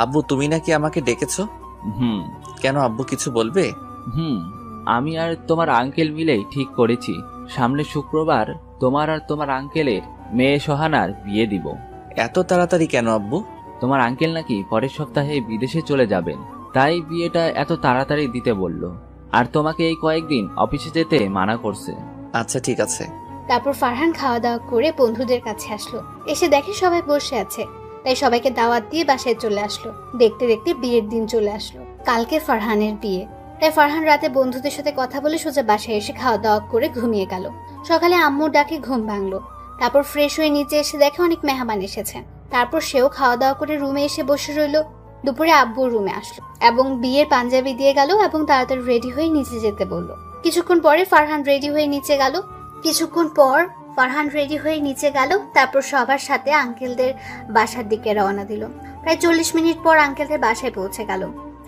আব্বু তুমি নাকি আমাকে ডেকেছো? হুম। কেন আব্বু কিছু বলবে? আমি আর তোমার আঙ্কেল মিলেই ঠিক করেছি সামনে শুক্রবার তোমার আর তোমার আঙ্কেলের মেয়ে সোহানার বিয়ে দিব। এত তাড়াতাড়ি কেন আব্বু? তোমার আঙ্কেল নাকি পরের সপ্তাহে বিদেশে চলে যাবেন, তাই বিয়েটা এত তাড়াতাড়ি দিতে বলল। আর তোমাকে এই কয়েকদিন অফিসে যেতে মানা করছে। আচ্ছা ঠিক আছে। তারপর ফারহান খাওয়া দাওয়া করে বন্ধুদের কাছে আসলো। এসে দেখে সবাই বসে আছে, তাই সবাইকে দাওয়াত দিয়ে বাসায় চলে আসলো। দেখতে দেখতে বিয়ের দিন চলে আসলো। কালকে ফারহানের বিয়ে, তাই ফারহান রাতে বন্ধুদের সাথে কথা বলে সোজা বাসায় এসে খাওয়া দাওয়া করে ঘুমিয়ে গেল। সকালে আম্মুর ডাকে ঘুম ভাঙলো। তারপর ফ্রেশ হয়ে নিচে এসে দেখে অনেক মেহমান এসেছে। তারপর সেও খাওয়া দাওয়া করে রুমে এসে বসে রইলো। দুপুরে আব্বু রুমে আসলো এবং বিয়ের পাঞ্জাবি দিয়ে গেল এবং তাড়াতাড়ি রেডি হয়ে নিচে যেতে বললো। কিছুক্ষণ পর ফারহান রেডি হয়ে নিচে গেল। তারপর সবার সাথে আঙ্কেলদের বাসার দিকে রওনা দিল। প্রায় 40 মিনিট পর আঙ্কেলদের বাসায় পৌঁছে গেল।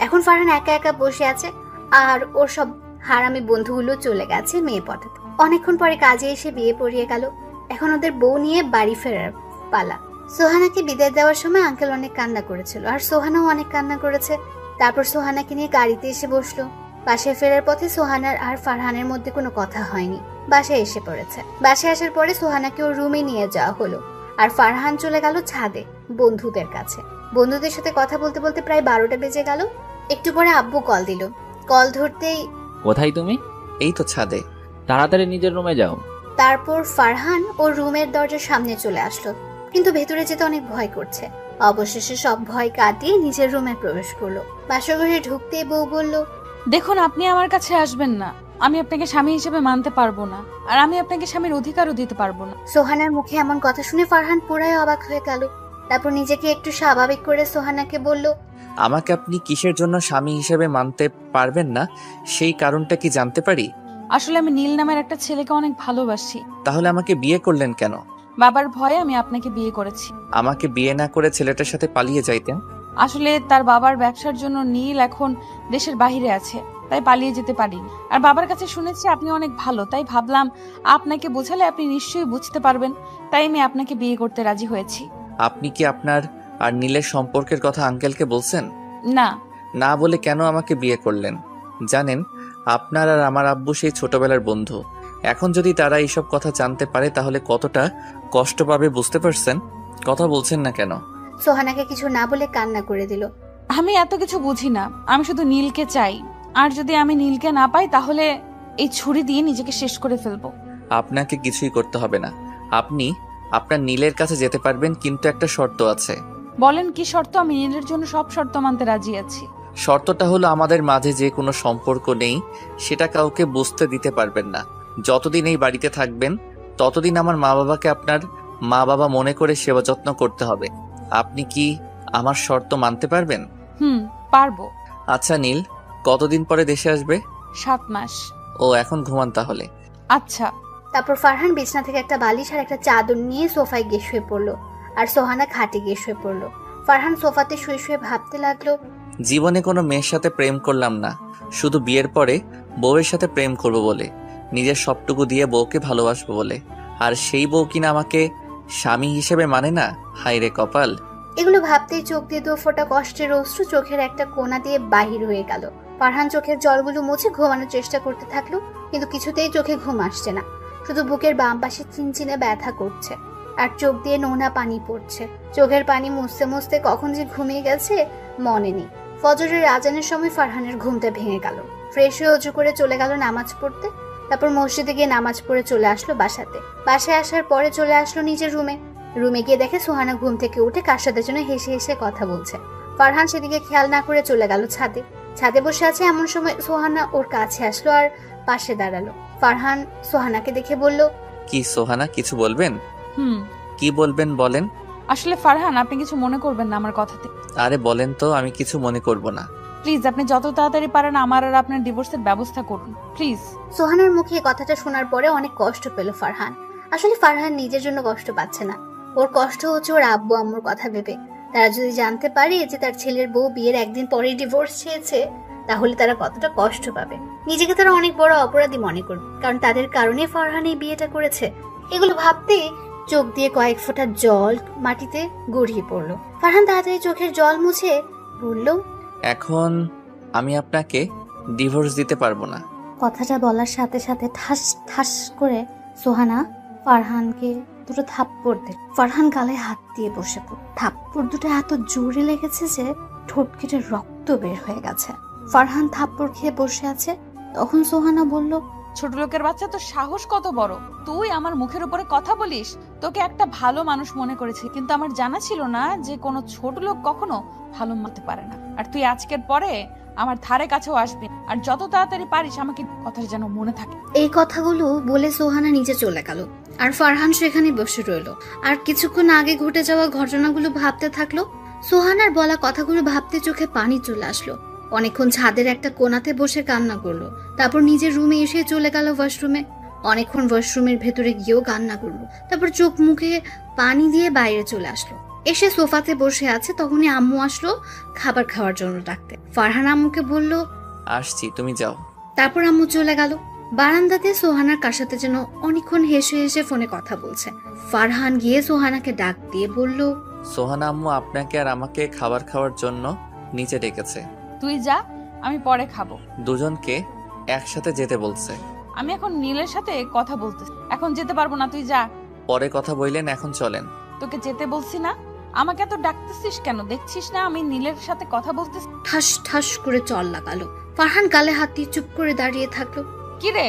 এখন ফারহান একা একা বসে আছে আর ওর সব হারামি বন্ধুগুলো চলে গেছে মেয়ে পটাতে। অনেকক্ষণ পরে কাজে এসে বিয়ে পড়িয়ে গেল। এখন ওদের বউ নিয়ে বাড়ি ফেরার পালা। সোহানাকে বিদায় দেওয়ার সময় আঙ্কেল অনেক কান্না করেছিল আর সোহানাও অনেক কান্না করেছে। তারপর সোহানাকে নিয়ে গাড়িতে এসে বসলো। বাসায় ফেরার পথে সোহানার আর ফারহানের মধ্যে কোনো কথা হয়নি। বাসায় এসে পড়েছে। বাসায় আসার পরে সোহানাকে ওর রুমে নিয়ে যাওয়া হলো আর ফারহান চলে গেল ছাদে বন্ধুদের কাছে। বন্ধুদের সাথে কথা বলতে বলতে প্রায় 12টা বেজে গেল। একটু পরে আব্বু কল দিল। কল ধরতেই, কোথায় তুমি? এই তো ছাদে। তাড়াতাড়ি নিজের রুমে যাও। তারপর ফারহান ওর রুমের দরজার সামনে চলে আসলো, কিন্তু ভেতরে যেতে অনেক ভয় করছে। অবশেষে সব ভয় কাটিয়ে নিজের রুমে প্রবেশ করলো। বাসঘরে ঢুকতেই বউ বলল, দেখুন আপনি আমার কাছে আসবেন না। আমি আপনাকে স্বামী হিসেবে মানতে পারবো না, আর আমি আপনাকে স্বামীর অধিকারও দিতে পারবো না। সোহানার মুখে এমন কথা শুনে ফারহান পুরাই অবাক হয়ে গেল। তারপর নিজেকে একটু স্বাভাবিক করে সোহানাকে বলল, আমাকে আপনি কিসের জন্য স্বামী হিসেবে মানতে পারবেন না সেই কারণটা কি জানতে পারি? আসলে আমি নীল নামের একটা ছেলেকে অনেক ভালোবাসি। তাহলে আমাকে বিয়ে করলেন কেন? বাবার ভয়ে আমি আপনাকে বিয়ে করেছি। আমাকে বিয়ে না করে ছেলেটার সাথে পালিয়ে যাইতেন। আসলে তার বাবার ব্যবসার জন্য নীল এখন দেশের বাইরে আছে, তাই পালিয়ে যেতে পারিনি। আর বাবার কাছে শুনেছি আপনি অনেক ভালো, তাই ভাবলাম আপনাকে বোঝালে আপনি নিশ্চয়ই বুঝতে পারবেন, তাই আমি আপনাকে বিয়ে করতে রাজি হয়েছি। আপনি কি আপনার আর নীলের সম্পর্কের কথা আঙ্কেলকে বলছেন? না। না বলে কেন আমাকে বিয়ে করলেন? জানেন আপনার আর আমার আব্বু সেই ছোটবেলার বন্ধু। এখন যদি তারা এইসব কথা জানতে পারে তাহলে কতটা কষ্ট পাবে বুঝতে পারছেন? কথা বলছেন না কেন? সোহানাকে কিছু না বলে কান্না করে দিল। আমি এত কিছু বুঝি না, আমি শুধু নীলকে চাই। আর যদি আমি নীলকে না পাই তাহলে এই ছুরি দিয়ে নিজেকে শেষ করে ফেলবো। আপনাকে কিছুই করতে হবে না। আপনি আপনার নীলের কাছে যেতে পারবেন, কিন্তু একটা শর্ত আছে। বলেন কি শর্ত? আমি নীলের জন্য সব শর্ত মানতে রাজি আছি। শর্তটা হলো আমাদের মাঝে যে কোনো সম্পর্ক নেই সেটা কাউকে বুঝতে দিতে পারবেন না। যতদিন এই বাড়িতে থাকবেন ততদিন আমার মা বাবাকে আপনার মা বাবা মনে করে সেবা যত্ন করতে হবে। আপনি কি আমার শর্ত মানতে পারবেন? পারবো। আচ্ছা নীল কতদিন পরে দেশে আসবে? 7 মাস। ও এখন ঘুমান তাহলে। আচ্ছা। তারপর ফারহান বিছনা থেকে একটা বালিশ আর একটা চাদর নিয়ে সোফায় গিয়ে শুয়ে পড়লো আর সোহানা খাটে গিয়ে শুয়ে পড়লো। ফারহান সোফাতে শুয়ে শুয়ে ভাবতে লাগলো, জীবনে কোনো মেয়ের সাথে প্রেম করলাম না, শুধু বিয়ের পরে বউয়ের সাথে প্রেম করব বলে, নিজের সবটুকু দিয়ে বউকে ভালোবাসবো বলে, আর সেই বউ কিনা আমাকে স্বামী হিসেবে মানে না। হায় রে কপাল। এগুলো ভাবতেই চোখ দিয়ে 2 ফোঁটা কষ্টের অশ্রু চোখের একটা কোণা দিয়ে বাহির হয়ে গেল। ফারহান চোখের জলগুলো মুছে ঘুমানোর চেষ্টা করতে থাকলো, কিন্তু কিছুতেই চোখে ঘুম আসছে না। শুধু বুকের বাম পাশে চিনচিনে ব্যথা করছে আর চোখ দিয়ে নোনা পানি পড়ছে। চোখের পানি মুছতে মুছতে কখন যে ঘুমিয়ে গেছে মনে নেই। ফজরের আজানের সময় ফারহানের ঘুমটা ভেঙে গেল। ফ্রেশ হয়ে অজু করে চলে গেল নামাজ পড়তে। তারপর মসজিদে গিয়ে নামাজ পড়ে চলে আসলো বাসাতে। বাসায় আসার পরে চলে আসলো নিজের রুমে গিয়ে দেখে সোহানা ঘুম থেকে উঠে কার সাথে যেন হেসে হেসে কথা বলছে। ফারহান সেদিকে খেয়াল না করে চলে গেল ছাদে বসে আছে। এমন সময় সোহানা ওর কাছে আসলো আর পাশে দাঁড়ালো। ফারহান সোহানাকে দেখে বলল, কি সোহানা কিছু বলবেন? কি বলবেন বলেন। আসলে ফারহান আপনি কিছু মনে করবেন না আমার কথাতে। আরে বলেন তো, আমি কিছু মনে করব না। প্লিজ আপনি যত তাড়াতাড়ি পারেন আমার আর আপনার ডিভোর্সের ব্যবস্থা করুন প্লিজ। সোহানার মুখে কথাটা শোনার পরে অনেক কষ্ট পেল ফারহান। আসলে ফারহান নিজের জন্য কষ্ট পাচ্ছে না, ওর কষ্ট হচ্ছে ওর আব্বু আম্মুর কথা ভেবে। তারা যদি জানতে পারে যে তার ছেলের বউ বিয়ের একদিন পরেই ডিভোর্স চেয়েছে তাহলে তারা কতটা কষ্ট পাবে। নিজেকে তারা অনেক বড় অপরাধী মনে করবে, কারণ তাদের কারণে ফারহান এই বিয়েটা করেছে। এগুলো ভাবতে চোখ দিয়ে কয়েক ফোঁটা জল মাটিতে গড়িয়ে পড়লো। ফারহান তাড়াতাড়ি চোখের জল মুছে বলল, এখন আমি আপনাকে ডিভোর্স দিতে পারবো না। কথাটা বলার সাথে সাথে ঠাস ঠাস করে সোহানা ফারহানকে দুটো থাপ্পড় দিল। ফারহান গালে হাত দিয়ে বসে পড়ল। থাপ্পড় দুটো এত জোরে লেগেছে যে ঠোঁট কেটে রক্ত বের হয়ে গেছে। ফারহান থাপ্পড় খেয়ে বসে আছে। তখন সোহানা বলল, ছোট লোকের বাচ্চা, তোর সাহস কত বড়! তুই আমার মুখের উপরে কথা বলিস। তোকে একটা ভালো মানুষ মনে করেছি, কিন্তু আমার জানা ছিল না যে কোনো ছোট লোক কখনো ভালো মানতে পারে না। আর তুই আজকের পরে আমার ধারে কাছেও আসবি না। আর যত তাড়াতাড়ি পারিস আমাকে কথা যেন মনে থাকে। এই কথাগুলো বলে সোহানা নিচে চলে গেল। আর ফারহান সেখানে বসে রইল আর কিছুক্ষণ আগে ঘটে যাওয়া ঘটনাগুলো ভাবতে থাকলো। সোহানার বলা কথাগুলো ভাবতে চোখে পানি চলে আসলো। অনেকক্ষণ ছাদের একটা কোণাতে বসে কান্না করলো। তারপর নিজের রুমে এসে চলে গেল ওয়াশরুমে। অনেকক্ষণ ওয়াশরুমের ভেতরে গিয়েও কান্না করলো। তারপর চোখ মুখে পানি দিয়ে বাইরে চলে আসলো। এসে সোফাতে বসে আছে। তখনই আম্মু আসলো খাবার খাওয়ার জন্য ডাকতে। ফারহান আম্মুকে বলল, আসছি, তুমি যাও। তারপর আম্মু চলে গেল। বারান্দাতে সোহানার কার সাথে যেন অনেকক্ষণ হেসে হেসে ফোনে কথা বলছে। ফারহান গিয়ে সোহানাকে ডাক দিয়ে বলল, সোহানা আম্মু আপনাকে আর আমাকে খাবার খাওয়ার জন্য নিচে ডেকেছে। তুই যা, আমি পরে খাবো। দুজনকে একসাথে যেতে বলছে। আমি এখন নীলের সাথে কথা বলতেছি, এখন যেতে পারবো না। তুই যা। পরে কথা বললেন, এখন চলেন। তোকে যেতে বলছি না? আমাকে এত ডাকতেছিস কেন? দেখছিস না আমি নীলের সাথে কথা বলতেছি? ঠাস ঠাস করে চল লাগালো। ফারহান গালে হাত দিয়ে চুপ করে দাঁড়িয়ে থাকলো। কিরে,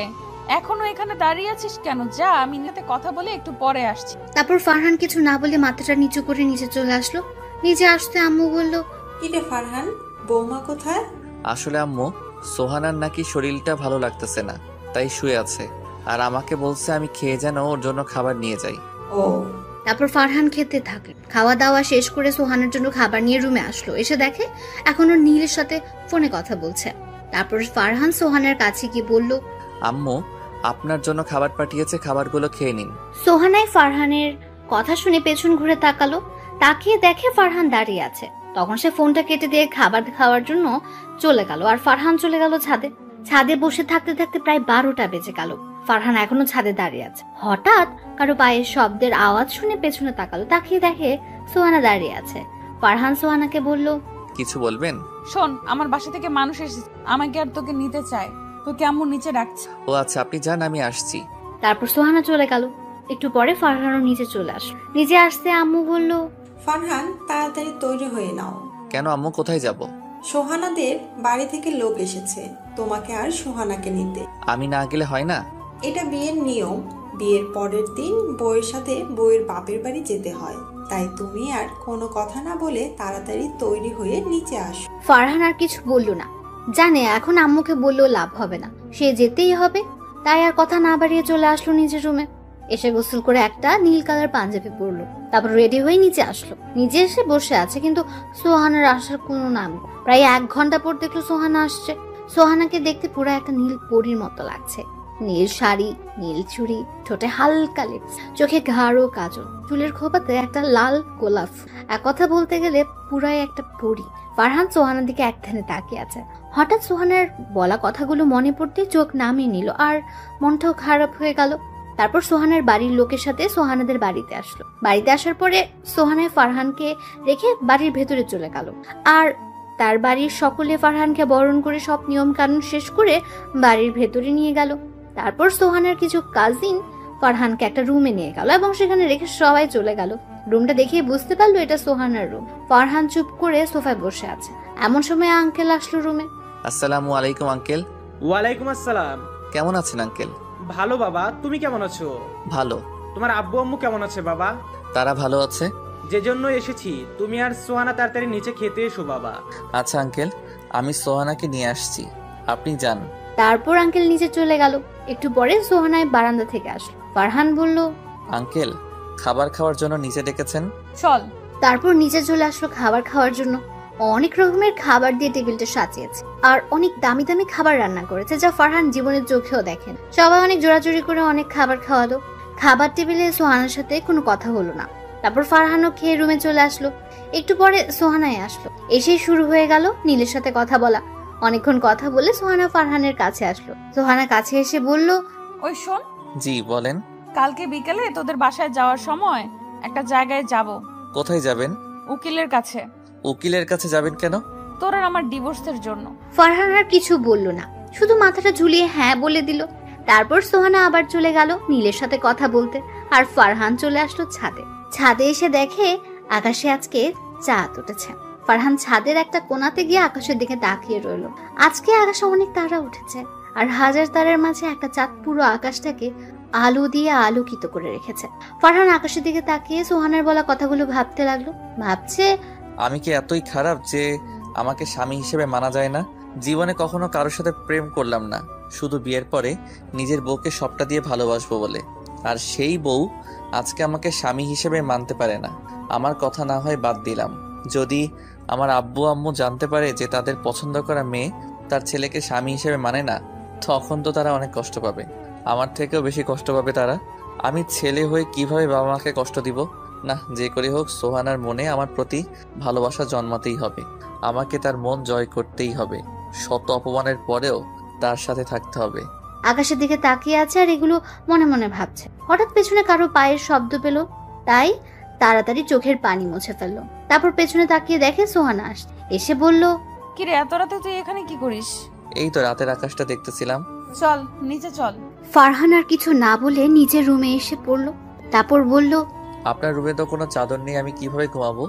এখনো এখানে দাঁড়িয়ে আছিস কেন? যা, আমি সাথে কথা বলে একটু পরে আসছি। তারপর ফারহান কিছু না বলে মাথাটা নিচু করে নিচে চলে আসলো। নিচে আসতে আম্মু বলল, কিরে ফারহান, বৌমা কোথায়? আসলে আম্মু, সোহানার নাকি শরীরটা ভালো লাগতেছে না, তাই শুয়ে আছে। আর আমাকে বলছে আমি খেয়ে যেন ওর জন্য খাবার নিয়ে যাই। ও, তারপর ফারহান খেতে থাকে। খাওয়া দাওয়া শেষ করে সোহানের জন্য খাবার নিয়ে রুমে আসলো। এসে দেখে এখন ওর নীলের সাথে ফোনে কথা বলছে। তারপর ফারহান সোহানের কাছে গিয়ে বলল, আম্মু আপনার জন্য খাবার পাঠিয়েছে, খাবারগুলো খেয়ে নিন। সোহানাই ফারহানের কথা শুনে পেছন ঘুরে তাকালো। তাকিয়ে দেখে ফারহান দাঁড়িয়ে আছে। তখন সে ফোনটা কেটে দিয়ে খাবার খাওয়ার জন্য চলে গেল। আর ফারহান চলে গেল ছাদে। ছাদে বসে থাকতে থাকতে প্রায় 12টা বেজে গেল। ফারহান এখনো ছাদে দাঁড়িয়ে আছে। হঠাৎ কারো পায়ের শব্দের আওয়াজ শুনে পেছনে তাকালো। তাকিয়ে দেখে সোহানা দাঁড়িয়ে আছে। ফারহান সোহানাকে বলল, কিছু বলবেন? শোন, আমার বাসা থেকে মানুষ এসেছে, আমাকে আর তোকে নিতে চায়। তোকে আম্মু নিচে ডাকছে। ও আচ্ছা, আপনি যান, আমি আসছি। তারপর সোহানা চলে গেল। একটু পরে ফারহানও নিচে চলে আসলো। নিচে আসতে আম্মু বলল, ফারহান তাড়াতাড়ি তৈরি হয়ে নাও। কেন আম্মু, কোথায় যাব? সোহানাদের বাড়ি থেকে লোক এসেছে তোমাকে আর সোহানাকে নিতে। আমি না গেলে হয় না? এটা বিয়ের নিয়ম। বিয়ের পরের দিন বউয়ের সাথে বউয়ের বাপের বাড়ি যেতে হয়। তাই তুমি আর কোনো কথা না বলে তাড়াতাড়ি তৈরি হয়ে নিচে আসো। ফারহান আর কিছু বলল না। জানে এখন আম্মুকে বললেও লাভ হবে না, সে যেতেই হবে। তাই আর কথা না বাড়িয়ে চলে আসলো নিজের রুমে। এসে গোসল করে একটা নীল কালার পাঞ্জাবি পরলো। তারপর রেডি হয়ে নিচে আসলো। নিচে এসে বসে আছে, কিন্তু সোহানার আসার কোনো নাম নেই। প্রায় 1 ঘন্টা পর দেখলো সোহানা আসছে। সোহানাকে দেখতে পুরো একটা নীল পরীর মতো লাগছে। নীল শাড়ি, নীল চুড়ি, ঠোঁটে হালকা লিপস, চোখে গাঢ় কাজল, চুলের খোপাতে একটা লাল গোলাপ। এক কথা বলতে গেলে পুরাই একটা পরী। ফারহান সোহানার দিকে একধানে তাকিয়ে আছে। হঠাৎ সোহানার বলা কথাগুলো মনে পড়তে চোখ নামিয়ে নিল আর মনটাও খারাপ হয়ে গেল। তারপর সোহানার বাড়ির লোকের সাথে সোহানাদের বাড়িতে আসলো। বাড়িতে আসার পরে সোহানায় ফারহানকে রেখে বাড়ির ভেতরে চলে গেল। আর তার বাড়ির সকলে ফারহানকে বরণ করে সব নিয়ম কানুন শেষ করে বাড়ির ভেতরে নিয়ে গেল। তারপর সোহানার কিছু কাজিন ফারহানকে একটা রুমে নিয়ে গেল এবং সেখানে রেখে সবাই চলে গেল। রুমটা দেখে বুঝতে পারলো এটা সোহানার রুম। ফারহান চুপ করে সোফায় বসে আছে। এমন সময় আঙ্কেল আসলো রুমে। আসসালামু আলাইকুম আঙ্কেল। ওয়ালাইকুম আসসালাম। কেমন আছেন আঙ্কেল? ভালো বাবা, তুমি কেমন আছো? ভালো। তোমার আব্বু আম্মু কেমন আছে বাবা? তারা ভালো আছে। যে জন্য এসেছি, তুমি আর সোহানা তাড়াতাড়ি নিচে খেতে এসো বাবা। আচ্ছা আঙ্কেল, আমি সোহানাকে নিয়ে আসছি, আপনি যান। তারপর আঙ্কেল নিচে চলে গেল। একটু পরে সোহানায় বারান্দা থেকে আসলো। ফারহান বলল, আঙ্কেল খাবার খাওয়ার জন্য নিচে ডেকেছেন? চল। তারপর নিচে চলে আসলো খাবার খাওয়ার জন্য। অনেক রকমের খাবার দিয়ে টেবিলটা সাজিয়েছে আর অনেক দামি দামি খাবার রান্না করেছে, যা ফারহান জীবনের চোখেও দেখেন। সবাই অনেক জোরাজোরি করে অনেক খাবার খাওয়ালো। খাবার টেবিলে সোহানার সাথে কোনো কথা হলো না। তারপর ফারহানও খেয়ে রুমে চলে আসলো। একটু পরে সোহানায় আসলো। এসেই শুরু হয়ে গেল নীলের সাথে কথা বলা। অনেকক্ষণ কথা বলে সোহানা ফারহানের কাছে আসলো। সোহানা কাছে এসে বলল, ওই শোন, জি বলেন। কালকে বিকেলে তোদের বাসায় যাওয়ার সময় একটা জায়গায় যাব। কোথায় যাবেন? উকিলের কাছে। উকিলের কাছে যাবেন কেন? তোর আর আমার ডিভোর্সের জন্য। ফারহান আর কিছু বলল না, শুধু মাথাটা ঝুলিয়ে হ্যাঁ বলে দিল। তারপর সোহানা আবার চলে গেল নীলের সাথে কথা বলতে, আর ফারহান চলে আসলো ছাদে। ছাদে এসে দেখে আকাশে আজকে চাঁদ উঠেছে। ফারহান ছাদের একটা কোণাতে গিয়ে আকাশের দিকে তাকিয়ে রইল। আজকে আকাশে অনেক তারা উঠেছে, আর হাজার তারার মাঝে একটা চাঁদ পুরো আকাশটাকে আলো দিয়ে আলোকিত করে রেখেছে। ফারহান আকাশের দিকে তাকিয়ে সোহানার বলা কথাগুলো ভাবতে লাগলো। ভাবছে, আমি কি এতই খারাপ যে আমাকে স্বামী হিসেবে মানা যায় না? জীবনে কখনো কারোর সাথে প্রেম করলাম না, শুধু বিয়ের পরে নিজের বউকে সবটা দিয়ে ভালোবাসবো বলে। আর সেই বউ আজকে আমাকে স্বামী হিসেবে মানতে পারে না। আমার কথা না হয় বাদ দিলাম, যদি আমার আব্বু আম্মু জানতে পারে যে তাদের পছন্দ করা মেয়ে তার ছেলেকে স্বামী হিসেবে মানে না, তখন তো তারা অনেক কষ্ট পাবে। আমার থেকেও বেশি কষ্ট পাবে তারা। আমি ছেলে হয়ে কিভাবে বাবা মাকে কষ্ট দিব? না, যে করে হোক সোহানার মনে আমার প্রতি ভালোবাসা জন্মাতেই হবে। আমাকে তার মন জয় করতেই হবে। শত অপমানের পরেও তার সাথে থাকতে হবে। আকাশের দিকে তাকিয়ে আছে আর এগুলো মনে মনে ভাবছে। হঠাৎ পেছনে কারো পায়ের শব্দ পেল, তাই তাড়াতাড়ি চোখের পানি মুছে ফেললো। তারপর পেছনে তাকিয়ে দেখে সোহানা আসছে। এসে বলল, কিরে এত রাতে তুই এখানে কি করিস? এই তো রাতের আকাশটা দেখতেছিলাম। চল নিচে চল। ফারহান আর কিছু না বলে নিজের রুমে এসে পড়ল। তারপর বলল, আপনার রুমে তো কোনো চাদর নেই, আমি কিভাবে ঘুমাবো?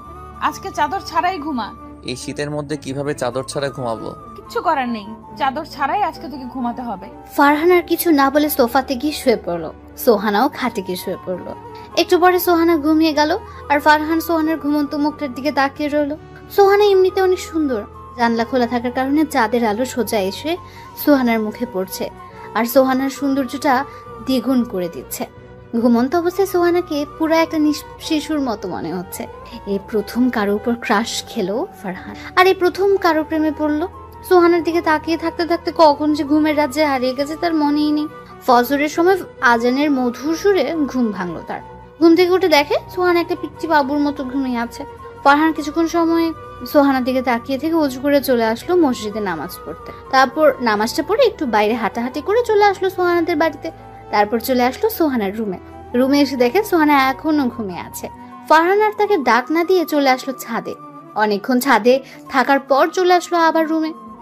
আজকে চাদর ছাড়াই ঘুমা। এই শীতের মধ্যে কিভাবে চাদর ছাড়া ঘুমাবো? কিচ্ছু করার নেই, চাদর ছাড়াই আজকে তোকে ঘুমাতে হবে। ফারহান আর কিছু না বলে সোফাতে গিয়ে শুয়ে পড়লো। সোহানাও খাটে গিয়ে শুয়ে পড়লো। একটু পরে সোহানা ঘুমিয়ে গেল, আর ফারহান সোহানার ঘুমন্ত মুখটার দিকে তাকিয়ে রইলো। সোহানা এমনিতে অনেক সুন্দর, জানলা খোলা থাকার কারণে চাঁদের আলো সোজা এসে সোহানার মুখে পড়ছে, আর সোহানার সৌন্দর্যটা দ্বিগুণ করে দিচ্ছে। ঘুমন্ত অবস্থায় সোহানাকে পুরো একটা শিশুর মতো মনে হচ্ছে। এই প্রথম কারো উপর ক্রাশ খেলো ফারহান, আর এই প্রথম কারো প্রেমে পড়লো। সোহানার দিকে তাকিয়ে থাকতে থাকতে কখন যে ঘুমের রাজ্যে হারিয়ে গেছে তার মনেই নেই। ফজরের সময় আজানের মধুর সুরে ঘুম ভাঙলো তার। ঘুম থেকে উঠে দেখে সোহানা একটা পিচ্চি বাবুর মতো ঘুমিয়ে আছে। ফারহান কিছুক্ষণ সময় সোহানার দিকে তাকিয়ে থেকে উজু করে চলে আসলো মসজিদে নামাজ পড়তে। তারপর নামাজটা পড়ে একটু বাইরে হাঁটাহাঁটি করে চলে আসলো সোহানাদের বাড়িতে। তারপর চলে আসলো সোহানার রুমে এসে দেখে সোহানা এখনো ঘুমিয়ে আছে। ফারহান আর তাকে ডাক না দিয়ে চলে আসলো ছাদে। অনেকক্ষণ ছাদে থাকার পর চলে আসলো আবার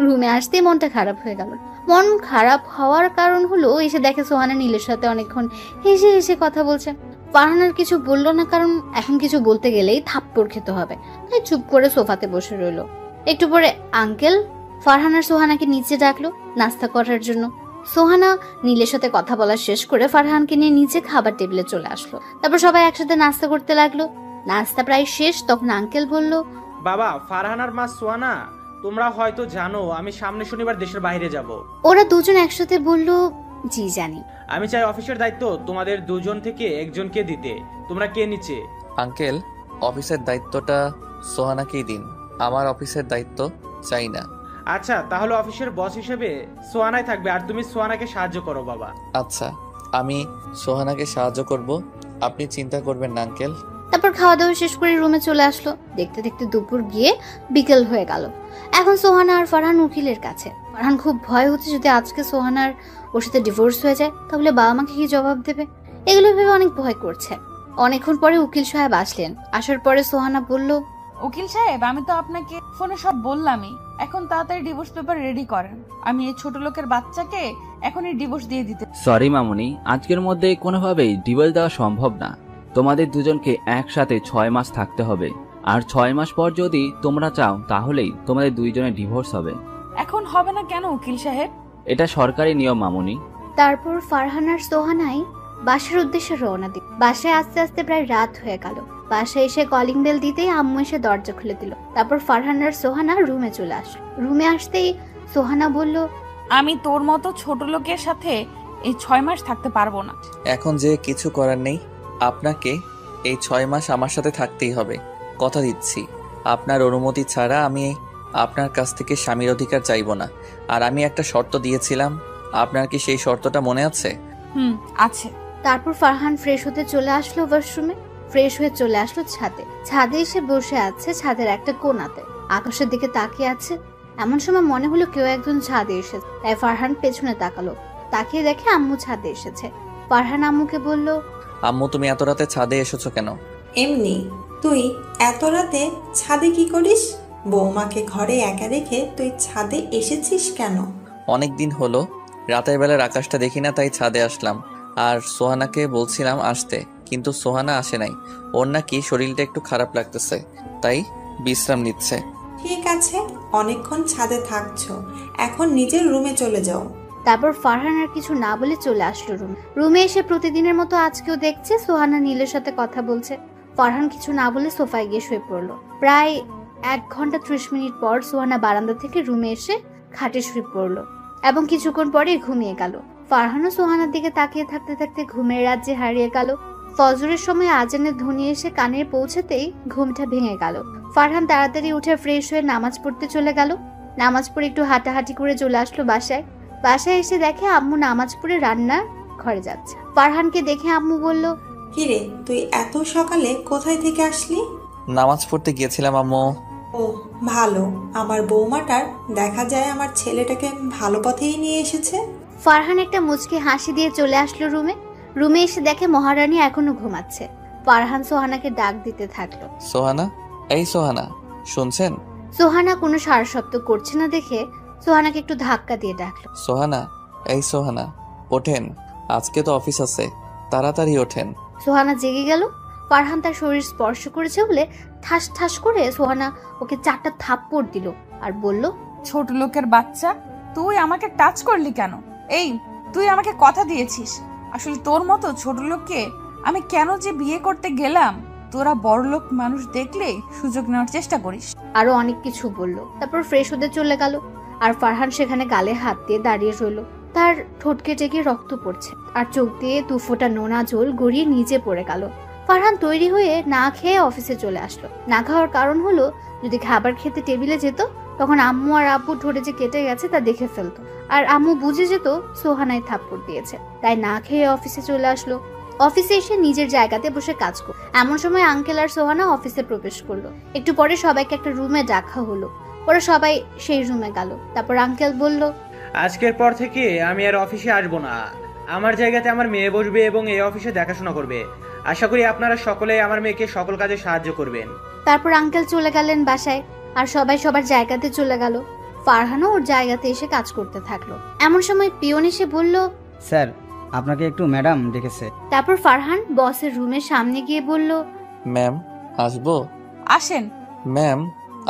রুমে আসতেই মনটা খারাপ হয়ে গেল। মন খারাপ হওয়ার কারণ হলো এসে দেখে সোহানা নীলের সাথে অনেকক্ষণ হেসে হেসে কথা বলছে। ফারহান আর কিছু বললো না, কারণ এখন কিছু বলতে গেলেই থাপ্পড় খেতে হবে, তাই চুপ করে সোফাতে বসে রইলো। একটু পরে আঙ্কেল ফারহান আর সোহানাকে নিচে ডাকলো নাস্তা করার জন্য। সোহানা নীলের সাথে কথা বলা শেষ করে ফারহানকে নিয়ে নিচে খাবার টেবিলে চলে আসলো। তারপর সবাই একসাথে নাস্তা করতে লাগলো। নাস্তা প্রায় শেষ, তখন আঙ্কেল বলল, বাবা, ফারহান আর মা সোয়ানা, তোমরা হয়তো জানো আমি সামনে শনিবার দেশের বাইরে যাব। ওরা দুজন একসাথে বলল, জি জানি। আমি চাই অফিসের দায়িত্ব তোমাদের দুজন থেকে একজনকে দিতে। তোমরা কে নিচে? আঙ্কেল, অফিসের দায়িত্বটা সোহানাকেই দিন, আমার অফিসের দায়িত্ব চাই না। আচ্ছা, তাহলে অফিসের বস হিসেবে সোয়ানাই থাকবে, আর তুমি সোয়ানাকে সাহায্য করো বাবা। আচ্ছা, আমি সোহানাকে সাহায্য করব, আপনি চিন্তা করবেন না আঙ্কেল। তারপর খাওয়া দাওয়া শেষ করে রুমে চলে আসলো। দেখতে দেখতে দুপুর গিয়ে বিকেল হয়ে গেল। এখন সোহানা আর ফারহান উকিলের কাছে। ফারহান খুব ভয় হচ্ছে যদি আজকে সোহানার ওর সাথে ডিভোর্স হয়ে যায় তাহলে বাবা মাকে কি জবাব দেবে, এগুলো ভেবে অনেক ভয় করছে। অনেকক্ষণ পরে উকিল সাহেব আসলেন। আসার পরে সোহানা বলল, উকিল সাহেব, আমি তো আপনাকে ফোনে সব বললামই, এখন তাড়াতাড়ি ডিভোর্স পেপার রেডি করেন। আমি এই ছোট লোকের বাচ্চাকে এখনই ডিভোর্স দিয়ে দিতে। সরি মামুনি, আজকের মধ্যে কোনোভাবেই ডিভোর্স দেওয়া সম্ভব না। তোমাদের দুজনকে একসাথে 6 মাস থাকতে হবে, আর 6 মাস পর যদি তোমরা চাও তাহলেই তোমাদের দুইজনের ডিভোর্স হবে। এখন হবে না কেন উকিল সাহেব? এটা সরকারি নিয়ম মামুনি। তারপর ফারহান আর সোহানাই বাসার উদ্দেশ্যে রওনা দিল। বাসায় আস্তে আস্তে প্রায় রাত হয়ে গেল। বাসায় এসে কলিং বেল দিতেই আম্মু এসে দরজা খুলে দিল। তারপর ফারহান আর সোহানা রুমে চলে আসলো। রুমে আসতেই সোহানা বলল, আমি তোর মতো ছোট লোকের সাথে এই 6 মাস থাকতে পারবো না। এখন যে কিছু করার নেই, আপনাকে এই 6 মাস আমার সাথে থাকতেই হবে। কথা দিচ্ছি, আপনার অনুমতি ছাড়া আমি আপনার কাছ থেকে স্বামীর অধিকার চাইব না। আর আমি একটা শর্ত দিয়েছিলাম, আপনার কি সেই শর্তটা মনে আছে? আছে। তারপর ফারহান ফ্রেশ হতে চলে আসলো ওয়াশরুমে। ফ্রেশ হয়ে চলে আসলো ছাদে। ছাদে এসে বসে আছে ছাদের একটা কোণাতে, আকাশের দিকে তাকিয়ে আছে। এমন সময় মনে হলো কেউ একজন ছাদে এসেছে, তাই ফারহান পেছনে তাকালো। তাকিয়ে দেখে আম্মু ছাদে এসেছে। ফারহান আম্মুকে বলল, আম্মু, তুমি এত রাতে ছাদে এসেছো কেন? এমনি। তুই এত রাতে ছাদে কি করিস? বৌমাকে ঘরে একা রেখে তুই ছাদে এসেছিস কেন? অনেক দিন হলো রাতের বেলার আকাশটা দেখি না, তাই ছাদে আসলাম। আর সোহানাকে বলছিলাম আসতে, কিন্তু সোহানা আসে নাই। ওর নাকি শরীরটা একটু খারাপ লাগতেছে, তাই বিশ্রাম নিচ্ছে। ঠিক আছে, অনেকক্ষণ ছাদে থাকছো, এখন নিজের রুমে চলে যাও। তারপর ফারহান আর কিছু না বলে চলে আসলো রুমে এসে প্রতিদিনের মতো আজকেও দেখছে সোহানা নীলের সাথে কথা বলছে। ফারহান কিছু না বলে সোফায় গিয়ে শুয়ে পড়লো। প্রায় 1 ঘন্টা 30 মিনিট পর সোহানা বারান্দা থেকে রুমে এসে খাটে শুয়ে পড়লো এবং কিছুক্ষণ পরে ঘুমিয়ে গেল। ফারহানও সোহানার দিকে তাকিয়ে থাকতে থাকতে ঘুমের রাজ্যে হারিয়ে গেল। ফজরের সময় আজানের ধ্বনি এসে কানে পৌঁছাতেই ঘুমটা ভেঙে গেল। ফারহান তাড়াতাড়ি উঠে ফ্রেশ হয়ে নামাজ পড়তে চলে গেল। নামাজ পড়ে একটু হাঁটাহাঁটি করে চলে আসলো বাসায় এসে দেখে আম্মু নামাজ পড়ে রান্নার ঘরে যাচ্ছে। ফারহানকে দেখে আম্মু বলল, কিরে, তুই এত সকালে কোথায় থেকে আসলি? নামাজ পড়তে গিয়েছিলাম আম্মু। ও ভালো, আমার বৌমাটার দেখা যায় আমার ছেলেটাকে ভালো পথেই নিয়ে এসেছে। ফারহান একটা মুচকি হাসি দিয়ে চলে আসলো রুমে এসে দেখে মহারানী এখনো ঘুমাচ্ছে। ফারহান সোহানাকে ডাক দিতে থাকলো। সোহানা, এই সোহানা, শুনছেন? সোহানা কোনো সারা শব্দ করছে না দেখে সোহানাকে একটু ধাক্কা দিয়ে ডাকলো। সোহানা, এই সোহানা, ওঠেন, আজকে তো অফিস আছে, তাড়াতাড়ি ওঠেন। সোহানা জেগে গেল। ফারহান তার শরীর স্পর্শ করেছে বলে ঠাস ঠাস করে সোহানা ওকে 4টা থাপ্পড় দিল আর বলল, ছোট লোকের বাচ্চা, তুই আমাকে টাচ করলি কেন? এই, তুই আমাকে কথা দিয়েছিস। আসলে তোর মতো ছোট লোককে আমি কেন যে বিয়ে করতে গেলাম? তোরা বড়লোক মানুষ দেখলে সুযোগ নেওয়ার চেষ্টা করিস। আরো অনেক কিছু বলল। তারপর ফ্রেশ হতে চলে গেল। আর ফারহান সেখানে গালে হাত দিয়ে দাঁড়িয়ে রইল। তার ঠোঁট কেটে গিয়ে রক্ত পড়ছে আর চোখ দিয়ে 2 ফোঁটা নোনা জল গড়িয়ে নিচে পড়ে গেল। ফারহান তৈরি হয়ে না খেয়ে অফিসে চলে আসলো। না খাওয়ার কারণ হলো, যদি খাবার খেতে টেবিলে যেত তখন আম্মু আর আব্বু ঠোঁটে যে কেটে গেছে তা দেখে ফেলতো, আর আম্মু বুঝে যেত সোহানায় থাপ্পড় দিয়েছে। তাই না খেয়ে অফিসে চলে আসলো। অফিসে এসে নিজের জায়গাতে বসে কাজ করল। এমন সময় আঙ্কেল আর সোহানা অফিসে প্রবেশ করলো। একটু পরে সবাইকে একটা রুমে ডাকা হলো। ওরা সবাই সেই রুমে গেল। তারপর আঙ্কেল বলল, আজকের পর থেকে আমি আর অফিসে আসবো না। আমার জায়গাতে আমার মেয়ে বসবে এবং এই অফিসে দেখাশোনা করবে। আশা করি আপনারা সকলেই আমার মেয়েকে সকল কাজে সাহায্য করবেন। তারপর আঙ্কেল চলে গেলেন বাসায় আর সবাই সবার জায়গাতে চলে গেল। ফারহানও ওর জায়গাতে এসে কাজ করতে থাকলো। এমন সময় পিয়ন এসে বলল, স্যার, আপনাকে একটু ম্যাডাম ডেকেছে। তারপর ফারহান বসের রুমের সামনে গিয়ে বলল, ম্যাম, আসবো? আসেন। ম্যাম,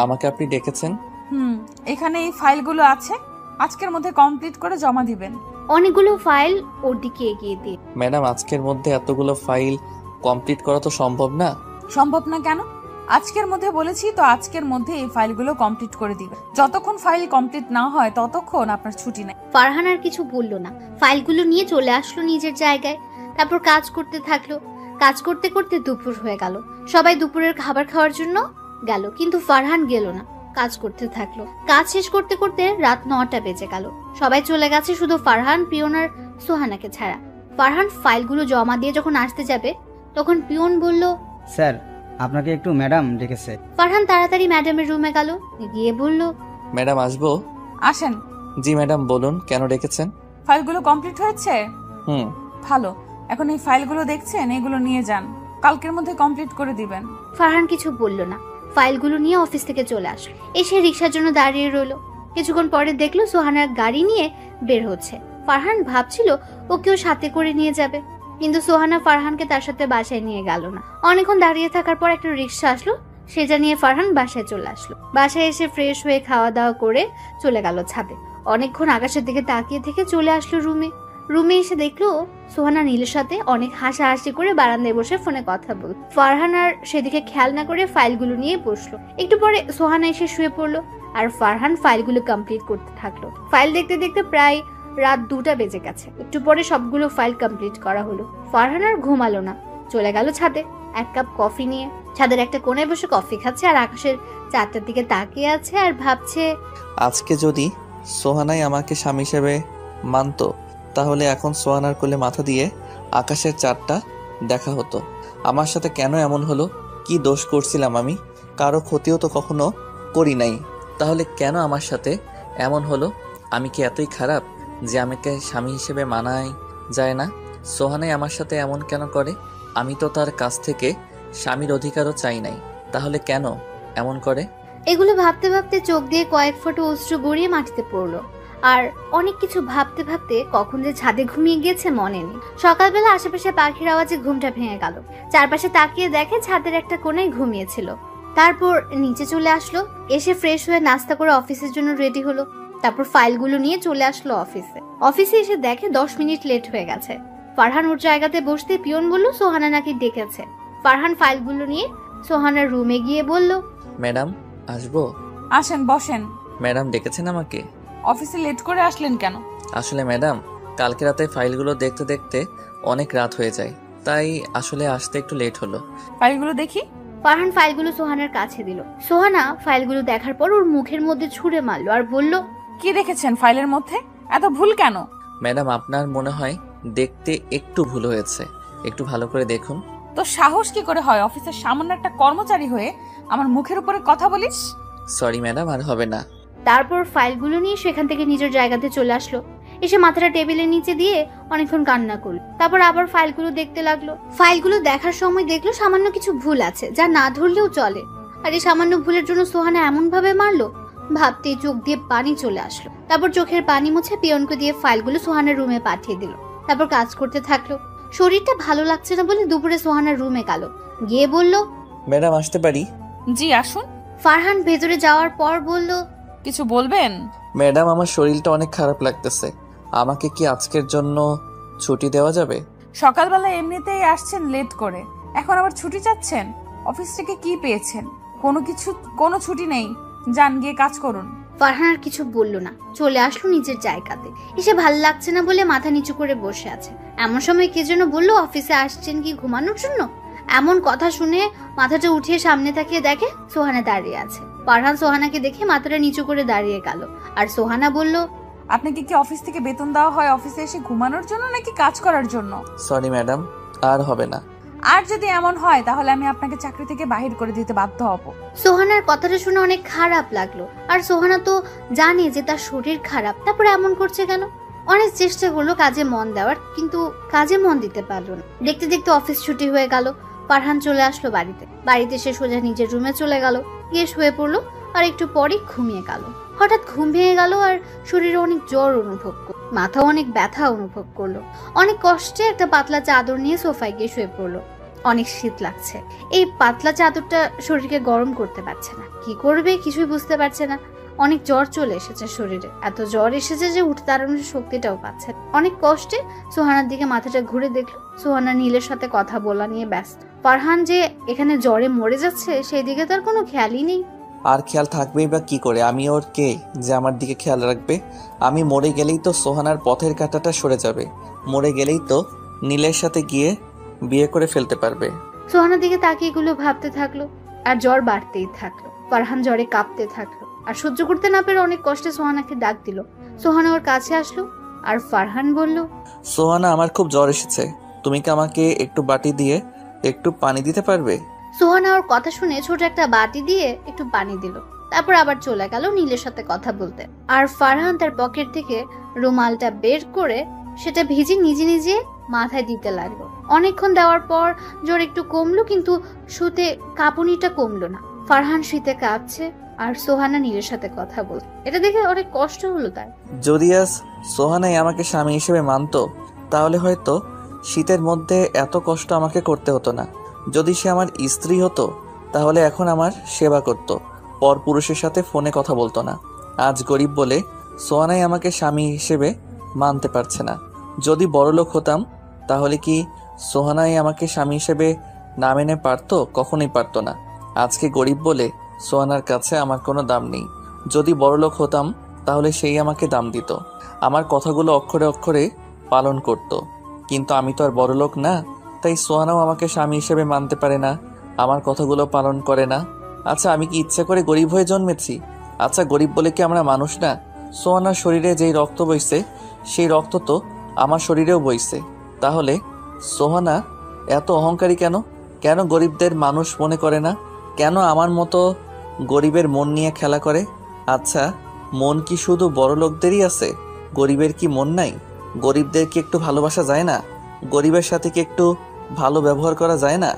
আমাকে আপনি ডেকেছেন? এখানে এই ফাইলগুলো আছে, আজকের মধ্যে কমপ্লিট করে জমা দিবেন। অনেকগুলো ফাইল ওর দিকে এগিয়ে দিয়ে। ম্যাডাম, আজকের মধ্যে এতগুলো ফাইল কমপ্লিট করা তো সম্ভব না। সম্ভব না কেন? আজকের মধ্যে বলেছি তো, আজকের মধ্যে এই ফাইলগুলো কমপ্লিট করে দিবেন। যতক্ষণ ফাইল কমপ্লিট না হয় ততক্ষণ আপনার ছুটি নেই। ফারহান আর কিছু বলল না, ফাইলগুলো নিয়ে চলে আসলো নিজের জায়গায়। তারপর কাজ করতে থাকলো। কাজ করতে করতে দুপুর হয়ে গেল। সবাই দুপুরের খাবার খাওয়ার জন্য গেল, কিন্তু ফারহান গেল না, কাজ করতে থাকলো। কাজ শেষ করতে করতে রাত 9টা বেজে গেল। সবাই চলে গেছে, শুধু ফারহান, পিয়ন আর সোহানাকে ছাড়া। ফারহান ফাইলগুলো জমা দিয়ে যখন আসতে যাবে তখন পিয়ন বলল, স্যার, আপনাকে একটু ম্যাডাম ডেকেছে। ফারহান তাড়াতাড়ি ম্যাডামের রুমে গেল, গিয়ে বলল, ম্যাডাম, আসবো? আসেন। জি ম্যাডাম, বলুন, কেন ডেকেছেন? ফাইলগুলো কমপ্লিট হয়েছে? ভালো। এখন এই ফাইলগুলো দেখছেন, এগুলো নিয়ে যান, কালকের মধ্যে কমপ্লিট করে দিবেন। ফারহান কিছু বলল না, ফাইলগুলো নিয়ে অফিস থেকে চলে আসলো। এসে রিক্সার জন্য দাঁড়িয়ে রইল। কিছুক্ষণ পরে দেখলো সোহানার গাড়ি নিয়ে বের হচ্ছে। ফারহান ভাবছিল ওকেও সাথে করে নিয়ে যাবে, কিন্তু সোহানা ফারহানকে তার সাথে বাসায় নিয়ে গেল না। অনেকক্ষণ দাঁড়িয়ে থাকার পর একটা রিক্সা আসলো, সেটা নিয়ে ফারহান বাসায় চলে আসলো। বাসায় এসে ফ্রেশ হয়ে খাওয়া দাওয়া করে চলে গেল ছাদে। অনেকক্ষণ আকাশের দিকে তাকিয়ে থেকে চলে আসলো রুমে এসে দেখলো সোহানা নীলের সাথে অনেক হাসাহাসি করে বারান্দায় বসে ফোনে কথা বল। ফারহান আর সেদিকে খেয়াল না করে ফাইলগুলো নিয়ে বসলো। একটু পরে সোহানা এসে শুয়ে পড়লো আর ফারহান ফাইলগুলো কমপ্লিট করতে থাকলো। ফাইল দেখতে দেখতে প্রায় রাত 2টা বেজে গেছে। একটু পরে সবগুলো ফাইল কমপ্লিট করা হলো। ফারহান আর ঘুমালো না, চলে গেল ছাদে 1 কাপ কফি নিয়ে। ছাদের একটা কোণায় বসে কফি খাচ্ছে আর আকাশের 4টার দিকে তাকিয়ে আছে আর ভাবছে, আজকে যদি সোহানাই আমাকে স্বামী হিসেবে মানতো, তাহলে এখন সোহানার কোলে মাথা দিয়ে আকাশের 4টা দেখা হতো। আমার সাথে কেন এমন হলো? কি দোষ করছিলাম আমি? কারো ক্ষতিও তো কখনো করি নাই, তাহলে কেন আমার সাথে এমন হলো? আমি কি এতই খারাপ যে আমাকে স্বামী হিসেবে মানাই যায় না? সোহানাই আমার সাথে এমন কেন করে? আমি তো তার কাছ থেকে স্বামীর অধিকারও চাই নাই, তাহলে কেন এমন করে? এগুলো ভাবতে ভাবতে চোখ দিয়ে কয়েক ফোঁটা অশ্রু গড়িয়ে মাটিতে পড়লো। আর অনেক কিছু ভাবতে ভাবতে কখন যে ছাদে ঘুমিয়ে গিয়েছে মনে নেই। সকালবেলা আশেপাশে পাখির আওয়াজে ঘুমটা ভেঙে গেল। চারপাশে তাকিয়ে দেখে ছাদের একটা কোণায় ঘুমিয়েছিল। তারপর নিচে চলে আসলো, এসে ফ্রেশ হয়ে নাস্তা করে অফিসের জন্য রেডি হলো। তারপর ফাইলগুলো নিয়ে চলে আসলো অফিসে এসে দেখে 10 মিনিট লেট হয়ে গেছে। ফারহান ওর জায়গাতে বসতে পিয়ন বলল সোহানা নাকি ডেকেছে। ফারহান ফাইলগুলো নিয়ে সোহানার রুমে গিয়ে বলল, ম্যাডাম আসবো? আসেন, বসেন। ম্যাডাম ডেকেছেন আমাকে? অফিসে লেট করে আসলেন কেন? আসলে ম্যাডাম, কালকে রাতে ফাইলগুলো দেখতে দেখতে অনেক রাত হয়ে যায়, তাই আসলে আসতে একটু লেট হলো। ফাইলগুলো দেখি। ফারহান ফাইলগুলো সোহানার কাছে দিল। সোহানা ফাইলগুলো দেখার পর ওর মুখের মধ্যে ছুঁড়ে মারলো আর বলল, কি দেখেছেন ফাইলের মধ্যে? এত ভুল কেন? ম্যাডাম, আপনার মনে হয় দেখতে একটু ভুল হয়েছে, একটু ভালো করে দেখুন। তো সাহস কি করে হয় অফিসের সামান্য একটা কর্মচারী হয়ে আমার মুখের উপরে কথা বলিস? সরি ম্যাডাম, আর হবে না। তারপর ফাইলগুলো নিয়ে সেখান থেকে নিজের জায়গাতে চলে আসলো। এসে মাথাটা টেবিলের নিচে দিয়ে অনেকক্ষণ কান্না করলো। তারপর আবার ফাইলগুলো দেখতে লাগলো। ফাইলগুলো দেখার সময় দেখলো সামান্য কিছু ভুল আছে, যা না ধরলেও চলে। আর এই সামান্য ভুলের জন্য সোহানা এমন ভাবে মারলো, ভাবতেই চোখ দিয়ে পানি চলে আসলো। তারপর চোখের পানি মুছে পিয়নকে দিয়ে ফাইলগুলো সোহানার রুমে পাঠিয়ে দিল। তারপর কাজ করতে থাকলো। শরীরটা ভালো লাগছে না বলে দুপুরে সোহানার রুমে গেল, গিয়ে বলল, ম্যাডাম আসতে পারি? জি আসুন। ফারহান ভেতরে যাওয়ার পর বলল, কিছু বলবেন? ম্যাডাম, আমার শরীরটা অনেক খারাপ লাগতেছে, আমাকে কি আজকের জন্য ছুটি দেওয়া যাবে? সকালবেলা এমনিতেই আসছেন লেট করে, এখন আবার ছুটি চাচ্ছেন? অফিস থেকে কি পেয়েছেন? কোনো ছুটি নেই, যান গিয়ে কাজ করুন। ফারহান আর কিছু বলল না, চলে আসলো নিজের জায়গাতে। এসে ভাল লাগছে না বলে মাথা নিচু করে বসে আছে। এমন সময় কে যেন বললো, অফিসে আসছেন কি ঘুমানোর জন্য? এমন কথা শুনে মাথাটা উঠিয়ে সামনে তাকিয়ে দেখে সোহানা দাঁড়িয়ে আছে। ফারহান সোহানাকে দেখে মাথাটা নিচু করে দাঁড়িয়ে গেল। আর সোহানা বলল, আপনাকে কি অফিস থেকে বেতন দেওয়া হয় অফিসে এসে ঘুমানোর জন্য নাকি কাজ করার জন্য? সরি ম্যাডাম, আর হবে না। আর যদি এমন হয় তাহলে আমি আপনাকে চাকরি থেকে বাহির করে দিতে বাধ্য হব। সোহানার কথাটা শুনে অনেক খারাপ লাগলো। আর সোহানা তো জানে যে তার শরীর খারাপ, তারপরে এমন করছে কেন? অনেক চেষ্টা করলো কাজে মন দেওয়ার, কিন্তু কাজে মন দিতে পারলো না। দেখতে দেখতে অফিস ছুটি হয়ে গেল। ফারহান চলে আসলো বাড়িতে এসে সোজা নিজের রুমে চলে গেল, গিয়ে শুয়ে পড়লো। আর একটু পরে ঘুমিয়ে গেল। হঠাৎ ঘুম ভেঙে গেল আর শরীরে অনেক জ্বর অনুভব করলো, মাথা অনেক ব্যথা অনুভব করলো। অনেক কষ্টে একটা পাতলা চাদর নিয়ে সোফায় গিয়ে শুয়ে পড়লো। অনেক শীত লাগছে। এই পাতলা চাদরটা শরীরকে গরম করতে পারছে না, কি করবে কিছুই বুঝতে পারছে না। অনেক জ্বর চলে এসেছে শরীরে, এত জ্বর এসেছে যে উঠে দাঁড়ানোর শক্তিটাও পাচ্ছে। অনেক কষ্টে সোহানার দিকে মাথাটা ঘুরে দেখলো সোহানা নীলের সাথে কথা বলা নিয়ে ব্যস্ত। ফারহান যে এখানে জ্বরে মরে যাচ্ছে সেই দিকে তার কোনো খেয়ালই নেই। আর খেয়াল থাকবেই বা কি করে? আমি ওর কে যে আমার দিকে খেয়াল রাখবে? আমি মরে গেলেই তো সোহানার পথের কাঁটাটা সরে যাবে, মরে গেলেই তো নীলের সাথে গিয়ে বিয়ে করে ফেলতে পারবে। সোহানার দিকে তাকিয়ে এগুলো ভাবতে থাকলো আর জ্বর বাড়তেই থাকলো। ফারহান জ্বরে কাঁপতে থাকলো আর সহ্য করতে না পেরে অনেক কষ্টে সোহানাকে ডাক দিল। সোহানা ওর কাছে আসলো আর ফারহান বলল, সোহানা, আমার খুব জ্বর এসেছে, তুমি কি আমাকে একটু বাটি দিয়ে একটু পানি দিতে পারবে? সোহানা ওর কথা শুনে ছোট একটা বাটি দিয়ে একটু পানি দিল। তারপর আবার চলে গেল নীলের সাথে কথা বলতে। আর ফারহান তার পকেট থেকে রুমালটা বের করে সেটা ভিজে নিজে নিজে মাথায় দিতে লাগলো। অনেকক্ষণ দেওয়ার পর জ্বর একটু কমলো, কিন্তু শুতে কাঁপুনিটা কমলো না। ফারহান শীতে কাঁপছে আর সোহানা নীলের সাথে কথা বলছে। এটা দেখে অনেক কষ্ট হলো তার। যদি আজ সোহানাই আমাকে স্বামী হিসেবে মানতো তাহলে হয়তো শীতের মধ্যে এত কষ্ট আমাকে করতে হতো না। যদি সে আমার স্ত্রী হতো তাহলে এখন আমার সেবা করত, পর পুরুষের সাথে ফোনে কথা বলতো না। আজ গরিব বলে সোহানাই আমাকে স্বামী হিসেবে মানতে পারছে না। যদি বড়লোক হতাম তাহলে কি সোহানাই আমাকে স্বামী হিসেবে না মেনে পারতো? কখনোই পারতো না। আজকে গরিব বলে সোহানার কাছে আমার কোনো দাম নেই। যদি বড়লোক হতাম তাহলে সেই আমাকে দাম দিত, আমার কথাগুলো অক্ষরে অক্ষরে পালন করত। কিন্তু আমি তো আর বড়লোক না, তাই সোহানাও আমাকে স্বামী হিসেবে মানতে পারে না, আমার কথাগুলো পালন করে না। আচ্ছা, আমি কি ইচ্ছা করে গরিব হয়ে জন্মেছি? আচ্ছা, গরিব বলে কি আমরা মানুষ না? সোহানার শরীরে যেই রক্ত বইছে সেই রক্ত তো আমার শরীরেও বইছে। তাহলে সোহানা এত অহংকারী কেন? কেন গরিবদের মানুষ মনে করে না? কেন আমার মতো গরিবের মন নিয়ে খেলা করে? আচ্ছা, মন কি শুধু বড় লোকদেরই আছে? গরিবের কি মন নাই? গরিবদের কি একটু ভালোবাসা যায় না? গরিবের সাথে কি একটু ভালো ব্যবহার করা যায় না?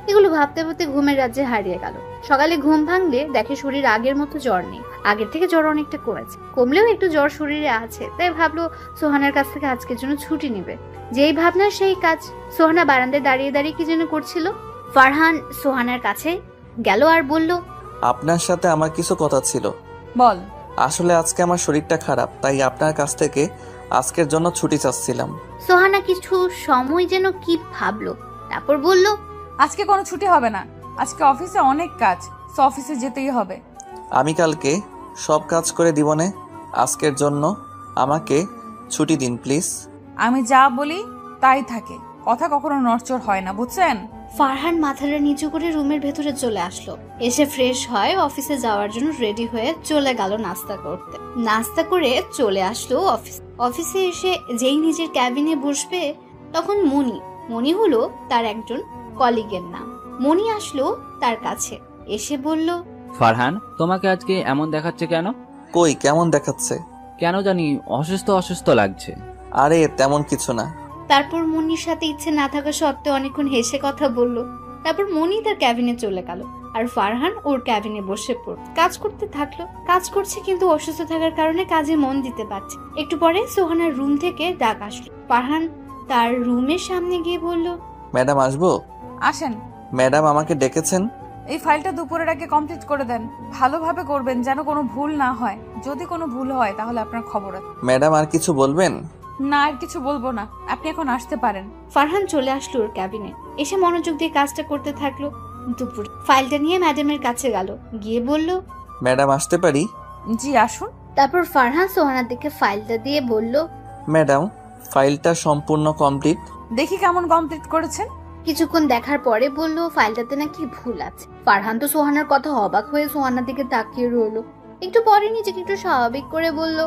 এগুলো ভাবতে ভাবতে ঘুমের রাজ্যে হারিয়ে গেল। সকালে ঘুম ভাঙলে দেখে শরীর আগের মতো জ্বর নেই, আগের থেকে জ্বর অনেকটা কমেছে। কমলেও একটু জ্বর শরীরে আছে, তাই ভাবলো সোহানার কাছ থেকে আজকের জন্য ছুটি নেবে। যেই ভাবনা সেই কাজ। সোহানা বারান্দায় দাঁড়িয়ে দাঁড়িয়ে কি যেন করছিল। ফারহান সোহানার কাছে গেল আর বলল, আপনার সাথে আমার কিছু কথা ছিল। বল। আসলে আজকে আমার শরীরটা খারাপ, তাই আপনার কাছ থেকে আজকের জন্য ছুটি চাচ্ছিলাম। সোহানা কিছু সময় যেন কি ভাবলো, তারপর বলল, আজকে কোনো ছুটি হবে না, আজকে অফিসে অনেক কাজ, তো অফিসে যেতেই হবে। আমি কালকে সব কাজ করে দিবনে, আজকের জন্য আমাকে ছুটি দিন প্লিজ। আমি যা বলি তাই থাকে, কথা কখনো নড়চড় হয় না, বুঝছেন? ফারহান মাথাটা নিচু করে রুমের ভেতরে চলে আসলো। এসে ফ্রেশ হয় অফিসে যাওয়ার জন্য রেডি হয়ে চলে গেল নাস্তা করতে। নাস্তা করে চলে আসলো অফিসে এসে যেই নিজের ক্যাবিনে বসবে তখন মনি হলো তার একজন কলিগের নাম। মনি আসলো তার কাছে, এসে বলল, ফারহান, তোমাকে আজকে এমন দেখাচ্ছে কেন? কই কেমন দেখাচ্ছে? কেন জানি অসুস্থ অসুস্থ লাগছে। আরে তেমন কিছু না। তারপর মনির সাথে ইচ্ছে না থাকা সত্ত্বেও অনেকক্ষণ হেসে কথা বলল। তারপর মনি তার ক্যাবিনে চলে গেল আর ফারহান ওর ক্যাবিনে বসে কাজ করতে থাকলো। কাজ করছে কিন্তু অসুস্থ থাকার কারণে কাজে মন দিতে পারছে। একটু পরে সোহানার রুম থেকে ডাক আসলো। ফারহান তার রুমের সামনে গিয়ে বলল, ম্যাডাম আসবো? আসেন। ম্যাডাম আমাকে ডেকেছেন? এই ফাইলটা দুপুরের আগে কমপ্লিট করে দেন, ভালোভাবে করবেন যেন কোনো ভুল না হয়। যদি কোনো ভুল হয় তাহলে আপনার খবর আছে। ম্যাডাম আর কিছু বলবেন? না, আর কিছু বলবো না, আপনি এখন আসতে পারেন। ফারহান চলে আসলো ওর ক্যাবিনে, এসে মনোযোগ দিয়ে কাজটা করতে থাকলো। দুপুর ফাইলটা নিয়ে ম্যাডামের কাছে গেল, গিয়ে বলল, ম্যাডাম আসতে পারি? জি আসুন। তারপর ফারহান সোহানার দিকে ফাইলটা দিয়ে বলল, ম্যাডাম ফাইলটা সম্পূর্ণ কমপ্লিট। দেখি কেমন কমপ্লিট করেছেন। কিছুক্ষণ দেখার পরে বলল, ফাইলটাতে নাকি ভুল আছে। ফারহান তো সোহানার কথা অবাক হয়ে সোহানার দিকে তাকিয়ে রইল। একটু পরে নিজেকে একটু স্বাভাবিক করে বলল,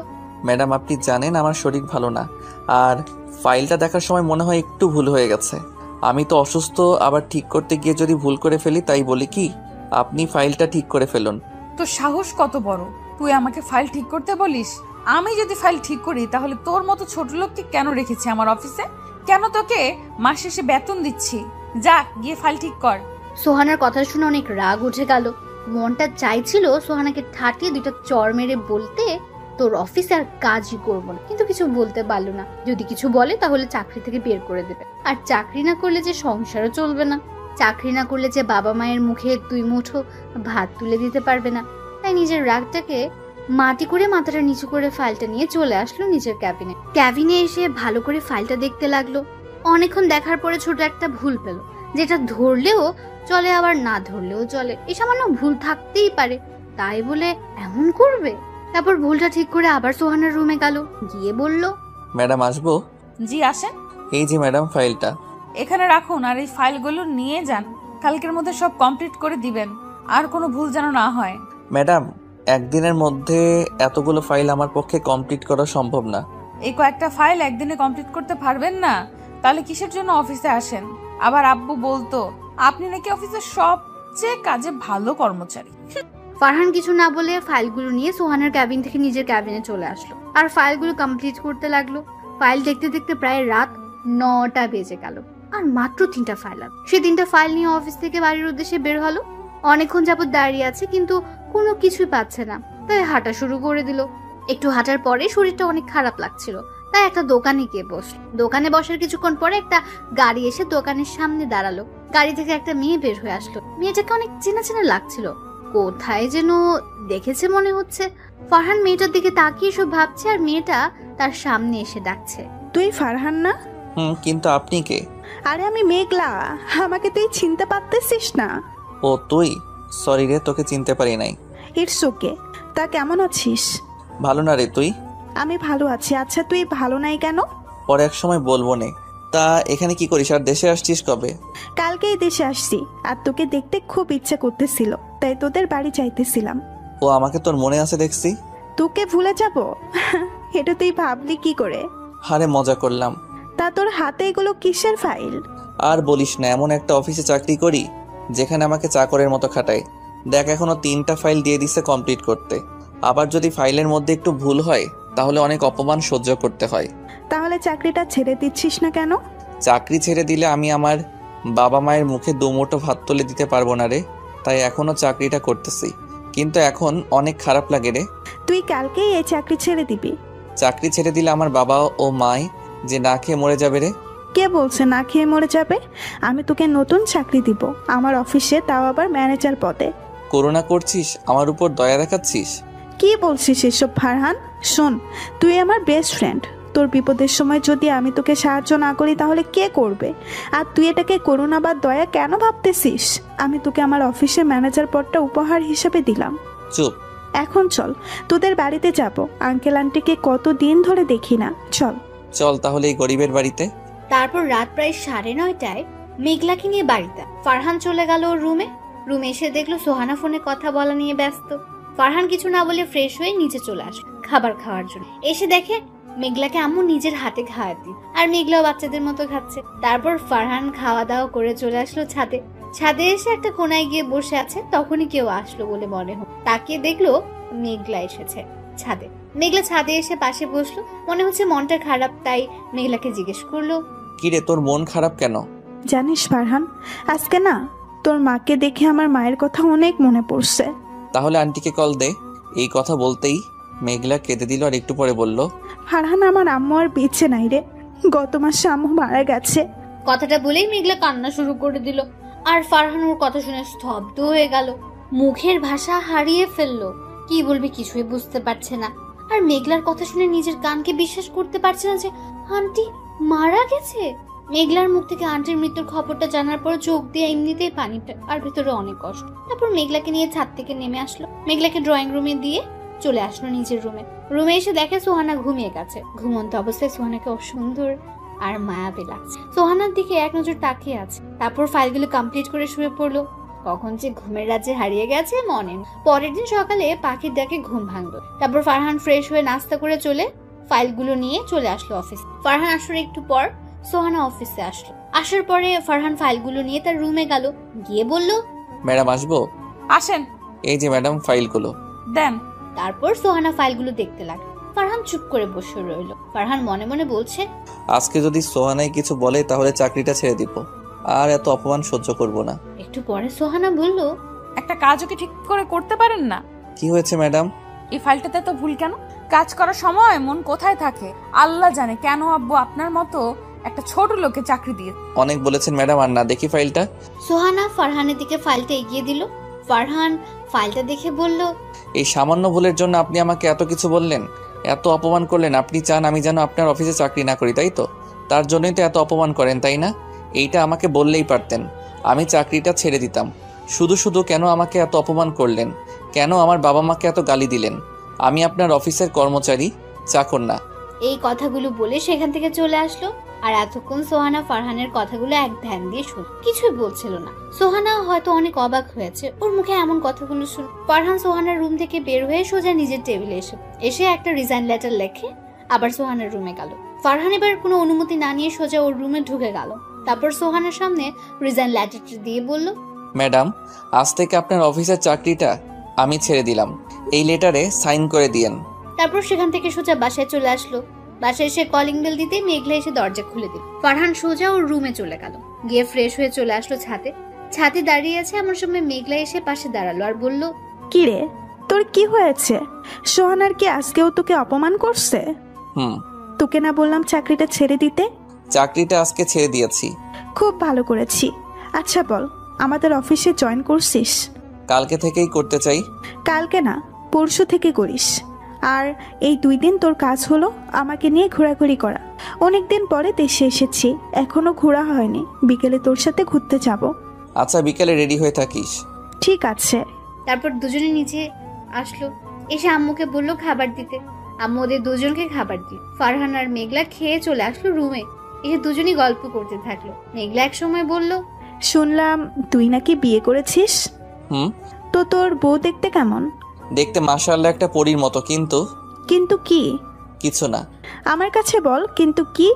ম্যাডাম আপনি জানেন আমার শরীর ভালো না, আর ফাইলটা দেখার সময় মনে হয় একটু ভুল হয়ে গেছে। আমি তো অসুস্থ, আবার ঠিক করতে গিয়ে যদি ভুল করে ফেলি, তাই বলি কি আপনি ফাইলটা ঠিক করে ফেলুন। তো সাহস কত বড়, তুই আমাকে ফাইল ঠিক করতে বলিস? আমি যদি ফাইল ঠিক করি তাহলে তোর মতো ছোট লোককে কেন রেখেছি আমার অফিসে? কেন তোকে মাস শেষে বেতন দিচ্ছি? যা গিয়ে ফাইল ঠিক কর। সোহানার কথা শুনে অনেক রাগ উঠে গেল। মনটা চাইছিল সোহানাকে ঠাটিয়ে দুটো চর মেরে বলতে, তোর অফিসে আর কাজই করবো না, কিন্তু কিছু বলতে পারলো না। যদি কিছু বলে তাহলে চাকরি থেকে বের করে দেবে, আর চাকরি না করলে যে সংসারও চলবে না, চাকরি না করলে যে বাবা মায়ের মুখে 2 মুঠো ভাত তুলে দিতে পারবে না। তাই নিজের রাগটাকে মাটি করে মাথাটা নিচু করে ফাইলটা নিয়ে চলে আসলো নিজের ক্যাবিনে এসে ভালো করে ফাইলটা দেখতে লাগলো। অনেকক্ষণ দেখার পরে ছোট একটা ভুল পেল, যেটা ধরলেও চলে আবার না ধরলেও চলে। এই সামান্য ভুল থাকতেই পারে, তাই বলে এমন করবে? তারপর ভুলটা ঠিক করে আবার সোহানার রুমে গেল, গিয়ে বলল, ম্যাডাম আসবো? জি আসেন। এই যে ম্যাডাম ফাইলটা এখানে রাখুন আর এই ফাইলগুলো নিয়ে যান, কালকের মধ্যে সব কমপ্লিট করে দিবেন, আর কোনো ভুল যেন না হয়। ম্যাডাম একদিনের মধ্যে এতগুলো ফাইল আমার পক্ষে কমপ্লিট করা সম্ভব না। এই কয়েকটা ফাইল একদিনে কমপ্লিট করতে পারবেন না? তাহলে কিসের জন্য অফিসে আসেন? আবার আব্বু বলতো আপনি নাকি অফিসের সবচেয়ে কাজে ভালো কর্মচারী। ফারহান কিছু না বলে ফাইলগুলো নিয়ে সোহানার ক্যাবিন থেকে নিজের ক্যাবিনে চলে আসলো আর ফাইলগুলো কমপ্লিট করতে লাগলো। ফাইল দেখতে দেখতে প্রায় রাত 9টা বেজে গেল আর মাত্র 3টা ফাইল আছে। সে 3টা ফাইল নিয়ে অফিস থেকে বাড়ির উদ্দেশ্যে বের হলো। অনেকক্ষণ যাবত দাঁড়িয়ে আছে কিন্তু কোনো কিছুই পাচ্ছে না, তাই হাঁটা শুরু করে দিল। একটু হাঁটার পরে শরীরটা অনেক খারাপ লাগছিল, তাই একটা দোকানে গিয়ে বসলো। দোকানে বসার কিছুক্ষণ পরে একটা গাড়ি এসে দোকানের সামনে দাঁড়ালো। গাড়ি থেকে একটা মেয়ে বের হয়ে আসলো। মেয়েটাকে অনেক চেনা চেনা লাগছিল, কোথায় যেন দেখেছে মনে হচ্ছে। ফারহান মেয়েটার দিকে তাকিয়ে সব ভাবছে আর মেয়েটা তার সামনে এসে ডাকছে, তুই ফারহান না? কিন্তু আপনি কে? আরে আমি মেঘলা, আমাকে তুই চিনতে পারতেছিস না? ও তুই? সরি রে, তোকে চিনতে পারি নাই। It's okay. তা কেমন আছিস? ভালো না রে, তুই? আমি ভালো আছি। আচ্ছা তুই ভালো নাই কেন? পরে এক সময় বলবো নে। তা এখানে কি করিস আর দেশে আসছিস কবে? কালকেই দেশে আসছি, আর তোকে দেখতে খুব ইচ্ছা করতেছিল, তাই তোদের বাড়ি চাইতেছিলাম। ও আমাকে তোর মনে আছে দেখছি। তোকে ভুলে যাব? এটা তুই ভাবলি কি করে? হারে মজা করলাম। তা তোর হাতে এগুলো কিসের ফাইল? আর বলিস না, এমন একটা অফিসে চাকরি করি যেখানে আমাকে চাকরের মতো খাটায়। দেখ এখনো 3টা ফাইল দিয়ে দিছে কমপ্লিট করতে, আবার যদি ফাইলের মধ্যে একটু ভুল হয় তাহলে অনেক অপমান সহ্য করতে হয়। তাহলে চাকরিটা ছেড়ে দিচ্ছিস না কেন? চাকরি ছেড়ে দিলে আমি আমার বাবা মায়ের মুখে দুমুঠো ভাত তুলে দিতে পারবো না রে, তাই এখনো চাকরিটা করতেছি। কিন্তু এখন অনেক খারাপ লাগে রে। তুই কালকেই এই চাকরি ছেড়ে দিবি? চাকরি ছেড়ে দিলে আমার বাবা ও মাই যে না খেয়ে মরে যাবে রে। কে বলছে না খেয়ে মরে যাবে? আমি তোকে নতুন চাকরি দিব আমার অফিসে, তাও আবার ম্যানেজার পদে। করুণা করছিস, আমার উপর দয়া দেখাচ্ছিস? কি বলছিস এসব ফারহান? শোন, তুই আমার বেস্ট ফ্রেন্ড। তোর বিপদের সময় যদি আমি তোকে সাহায্য না করি তাহলে কে করবে? আর তুই এটাকে করুণা বা দয়া কেন ভাবতেছিস? আমি তোকে আমার অফিসে ম্যানেজার পদটা উপহার হিসেবে দিলাম। চুপ। এখন চল, তোদের বাড়িতে যাব। আঙ্কেল আন্টিকে কতদিন ধরে দেখি না। চল চল তাহলে এই গরিবের বাড়িতে। তারপর রাত প্রায় 9:30টায় মেঘলাকে নিয়ে বাড়িতে ফারহান চলে গেল ওর রুমে এসে দেখলো সোহানা ফোনে কথা বলা নিয়ে ব্যস্ত। ফারহান কিছু না বলে ফ্রেশ হয়ে নিচে চলে আসে খাবার খাওয়ার জন্য। এসে দেখে মেঘলাকে আম্মু নিজের হাতে খাওয়াতে, আর মেঘলাও বাচ্চাদের মতো খাচ্ছে। তারপর ফারহান খাওয়া দাওয়া করে চলে আসলো ছাদে এসে একটা কোনায় গিয়ে বসে আছে। তখনই কেউ আসলো বলে মনে হলো, তাকিয়ে দেখলো মেঘলা এসেছে ছাদে। মেঘলা ছাদে এসে পাশে বসলো, মনে হচ্ছে মনটা খারাপ, তাই মেঘলাকে জিজ্ঞেস করলো, কিরে তোর মন খারাপ কেন? জানিস ফারহান, আজকে না তোর মাকে দেখে আমার মায়ের কথা অনেক মনে পড়ছে। তাহলে আন্টিকে কল দে। এই কথা বলতেই মেঘলা কেঁদে দিল আর একটু পরে বলল, ফারহান, আমার আম্মু আর বেঁচে নাই রে। গত মাসে আম্মু মারা গেছে। কথাটা বলেই মেঘলা কান্না শুরু করে দিল। আর ফারহান ওর কথা শুনে স্তব্ধ হয়ে গেল, মুখের ভাষা হারিয়ে ফেললো। কি বলবে কিছুই বুঝতে পারছে না। আর মেঘলার কথা শুনে নিজের কানকে বিশ্বাস করতে পারছে না যে আন্টি মারা গেছে। মেঘলার মুখ থেকে আন্টির মৃত্যুর খবরটা জানার পর চোখ দিয়ে এমনিতেই পানিটা, আর ভিতরে অনেক কষ্ট। তারপর মেঘলাকে নিয়ে ছাদ থেকে নেমে আসলো, মেঘলাকে ড্রয়িং রুমে দিয়ে চলে আসলো নিজের রুমে এসে দেখে সোহানা ঘুমিয়ে গেছে। ঘুমন্ত অবস্থায় সোহানাকে অসুন্দর আর মায়াবী লাগছে। সোহানার দিকে এক নজর তাকিয়ে আছে, তারপর ফাইলগুলো কমপ্লিট করে শুয়ে পড়লো। কখন যে ঘুমের রাজ্যে হারিয়ে গেছে মনে। পরের দিন সকালে পাখির ডাকে ঘুম ভাঙলো। তারপর ফারহান ফ্রেশ হয়ে নাস্তা করে ফাইলগুলো নিয়ে চলে আসলো অফিস। ফারহান আসার একটু পর সোহানা অফিসে আসলো। আসার পরে ফারহান ফাইলগুলো নিয়ে তার রুমে গেল, গিয়ে বলল, ম্যাডাম আসবো? আসেন। এই যে ম্যাডাম ফাইলগুলো দেন। তারপর সোহানা ফাইলগুলো দেখতে লাগলো। ফারহান চুপ করে বসে রইল। ফারহান মনে মনে বলছে, আজকে যদি সোহানাই কিছু বলে তাহলে চাকরিটা ছেড়ে দিব, আর এত অপমান সহ্য করব না। একটু পরে সোহানা বলল, একটা কাজও কি ঠিক করে করতে পারেন না? কি হয়েছে ম্যাডাম? এই ফাইলটাতে তো ভুল কেন? কাজ করার সময় মন কোথায় থাকে আল্লাহ জানে। কেন আব্বু আপনার মতো একটা ছোট লোকে চাকরি দিয়ে? অনেক বলেছেন ম্যাডাম, আর না দেখি ফাইলটা। সোহানা ফারহানের দিকে ফাইলটা এগিয়ে দিল। ফারহান ফাইলটা দেখে বলল, এই সামান্য ভুলের জন্য আপনি আমাকে এত কিছু বললেন, এত অপমান করলেন। আপনি চান আমি যেন আপনার অফিসে চাকরি না করি, তাই তো? তার জন্যই তো এত অপমান করেন, তাই না? এইটা আমাকে বললেই পারতেন, আমি চাকরিটা ছেড়ে দিতাম। শুধু কেন আমাকে এত অপমান করলেন? কেন আমার বাবা মাকে এত গালি দিলেন? আমি আপনার অফিসের কর্মচারী, চাকর না। এই কথাগুলো বলে সেখান থেকে চলে আসলো। আর এতক্ষণ সোহানা ফারহানের কথাগুলো এক ধ্যান দিয়ে শুন, কিছুই বলছিল না। সোহানা হয়তো অনেক অবাক হয়েছে ওর মুখে এমন কথাগুলো শুনে। ফারহান সোহানার রুম থেকে বের হয়ে সোজা নিজের টেবিলে এসে একটা রিজাইন লেটার লেখে আবার সোহানার রুমে গেল। ফারহান এবার কোনো অনুমতি না নিয়ে সোজা ওর রুমে ঢুকে গেল। তারপর সোহানার সামনে রিজাইন লেটারটা দিয়ে বলল, ম্যাডাম, আজ থেকে আপনার অফিসের চাকরিটা আমি ছেড়ে দিলাম। এই লেটারে সাইন করে দিয়েন। তারপর সেখান থেকে সোজা বাসায় চলে আসলো। বাসায় এসে কলিং বেল দিতে মেঘলা এসে দরজা খুলে দিল। ফারহান সোজা ওর রুমে চলে গেল, গিয়ে ফ্রেশ হয়ে চলে আসলো ছাদে দাঁড়িয়ে আছে। এমন সময় মেঘলা এসে পাশে দাঁড়ালো আর বলল, কি রে, তোর কি হয়েছে? সোহানার কি আজকেও তোকে অপমান করছে? তোকে না বললাম চাকরিটা ছেড়ে দিতে? চাকরিটা আজকে ছেড়ে দিয়েছি। খুব ভালো করেছি। আচ্ছা বল, আমাদের অফিসে জয়েন করছিস? কালকে থেকেই করতে চাই। কালকে না, পরশু থেকে করিস। আর এই 2 দিন তোর কাজ হলো আমাকে নিয়ে ঘোরাঘুরি করা। অনেকদিন পরে দেশে এসেছি, এখনো ঘোরা হয়নি। বিকেলে তোর সাথে ঘুরতে যাব। আচ্ছা, বিকেলে রেডি হয়ে থাকিস। ঠিক আছে। তারপর দুজনে নিচে আসলো, এসে আম্মুকে বলল খাবার দিতে। আম্মু ওদের দুজনকে খাবার দিল। ফারহান আর মেঘলা খেয়ে চলে আসলো রুমে। এসে দুজনই গল্প করতে থাকলো। মেঘলা এক সময় বলল, শুনলাম তুই নাকি বিয়ে করেছিস। তো তোর বউ দেখতে কেমন? দেখতে মাশাআল্লাহ একটা পরীর মতো। কিন্তু কি? কিছু না। আমার কাছে বল, কিন্তু কি?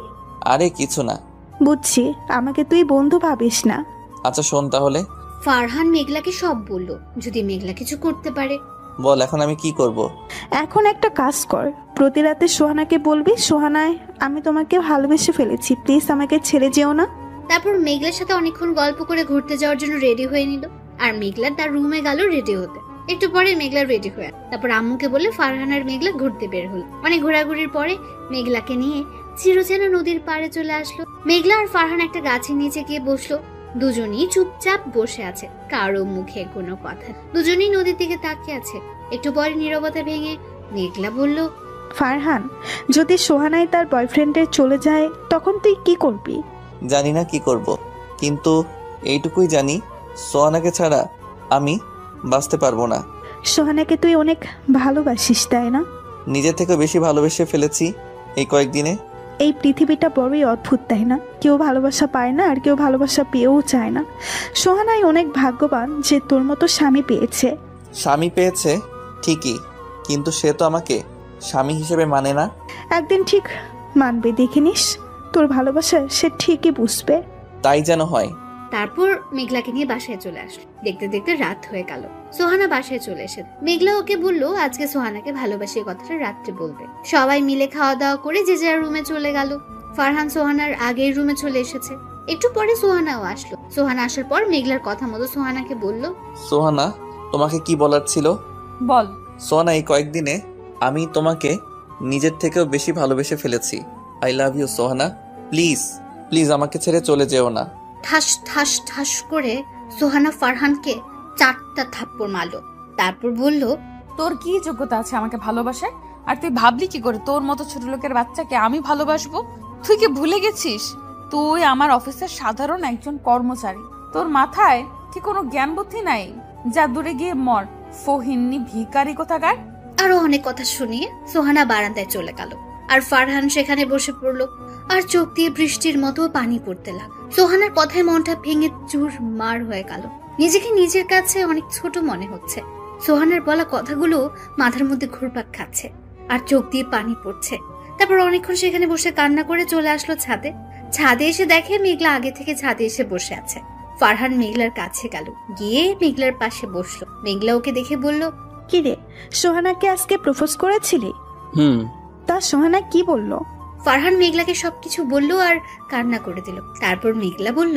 আরে কিছু না। বুঝছি, আমাকে তুই বন্ধু ভাবিস না। আচ্ছা শোন তাহলে। ফারহান মেঘলাকে সব বলল, যদি মেঘলা কিছু করতে পারে। বল এখন আমি কি করব? এখন একটা কাজ কর, প্রতি রাতে সোহানাকে বলবি, সোহানায় আমি তোমাকে ভালোবেসে ফেলেছি, প্লিজ আমাকে ছেড়ে যেও না। তারপর মেঘলার সাথে অনেকক্ষণ গল্প করে ঘুরতে যাওয়ার জন্য রেডি হয়ে নিল। আর মেঘলা তার রুমে গেল রেডি হতে। একটু পরে মেঘলা রেডি হয়ে তারপর আম্মুকে বলে ফারহান আর মেঘলা ঘুরতে বের হলো। অনেক ঘোরাঘুরির পরে মেঘলাকে নিয়ে চিরচেনা নদীর পাড়ে চলে আসলো। মেঘলা আর ফারহান একটা গাছের নিচে গিয়ে বসলো। দুজনেই চুপচাপ বসে আছে, কারো মুখে কোনো কথা। দুজনেই নদীর দিকে তাকিয়ে আছে। একটু পরে নীরবতা ভেঙে মেঘলা বলল, ফারহান, যদি সোহানাই তার বয়ফ্রেন্ডের চলে যায় তখন তুই কি করবি? জানি না কি করব, কিন্তু এইটুকুই জানি সোহানাকে ছাড়া আমি বাঁচতে পারবো না। সোহানাকে তুই অনেক ভালোবাসিস, তাই না? নিজের থেকে বেশি ভালোবেসে ফেলেছি এই কয়েকদিনে। এই পৃথিবীটা বড়ই অদ্ভুত, তাই না? কেউ ভালোবাসা পায় না আর কেউ ভালোবাসা পেয়েও চায় না। সোহানাই অনেক ভাগ্যবান যে তোর মতো স্বামী পেয়েছে। স্বামী পেয়েছে ঠিকই, কিন্তু সে তো আমাকে স্বামী হিসেবে মানে না। একদিন ঠিক মানবে, দেখে নিস। তোর ভালোবাসা সে ঠিকই বুঝবে। তাই যেন হয়। তারপর মেঘলাকে নিয়ে বাসায় চলে আসলো। দেখতে দেখতে রাত হয়ে গেল। সোহানা বাসায় চলে এসে মেঘলা ওকে বললো আজকে সোহানাকে ভালোবাসি কথাটা রাত্রে বলবে। সবাই মিলে খাওয়া দাওয়া করে যে যার রুমে চলে গেল। ফারহান সোহানার আগের রুমে চলে এসেছে। একটু পরে সোহানাও আসলো। সোহানা আসার পর মেঘলার কথা মতো সোহানাকে বলল, সোহানা, তোমাকে কি বলার ছিল? বল। সোহানা, এই কয়েকদিনে আমি তোমাকে নিজের থেকেও বেশি ভালোবেসে ফেলেছি। I love you Sohana. Please please আমাকে ছেড়ে চলে যেও না। ঠাস ঠাস ঠাস করে সোহানা ফারহানকে 4টা থাপ্পড় মারলো। তারপর বলল, তোর কি যোগ্যতা আছে আমাকে ভালোবাসার? আর তুই ভাবলি কি করে তোর মতো ছোট লোকের বাচ্চাকে আমি ভালোবাসবো? তুই কি ভুলে গেছিস তুই আমার অফিসের সাধারণ একজন কর্মচারী? তোর মাথায় কি কোনো জ্ঞান বুদ্ধি নাই? যা দূরে গিয়ে মর, ফহিন্নি ভিখারি কোথাকার। আরো অনেক কথা শুনিয়ে সোহানা বারান্দায় চলে গেল। আর ফারহান সেখানে বসে পড়লো। আর চোখ দিয়ে বৃষ্টির মতো পানি পড়তে লাগলো। সোহানার কথায় মনটা ভেঙে চুর মার হয়ে গেল। নিজেকে নিজের কাছে অনেক ছোট মনে হচ্ছে। সোহানার বলা কথাগুলো মাথার মধ্যে ঘুরপাক খাচ্ছে আর চোখ দিয়ে পানি পড়ছে। তারপর অনেকক্ষণ সেখানে বসে কান্না করে চলে আসলো ছাদে। ছাদে এসে দেখে মেঘলা আগে থেকে ছাদে এসে বসে আছে। ফারহান মেঘলার কাছে গেল, গিয়ে মেঘলার পাশে বসলো। মেঘলা ওকে দেখে বলল, কি রে, সোহানাকে আজকে প্রপোজ করেছিলি? তা সোহানা কি বলল? ফারহান মেঘলাকে সবকিছু বলল আর কান্না করে দিল। তারপর মেঘলা বলল,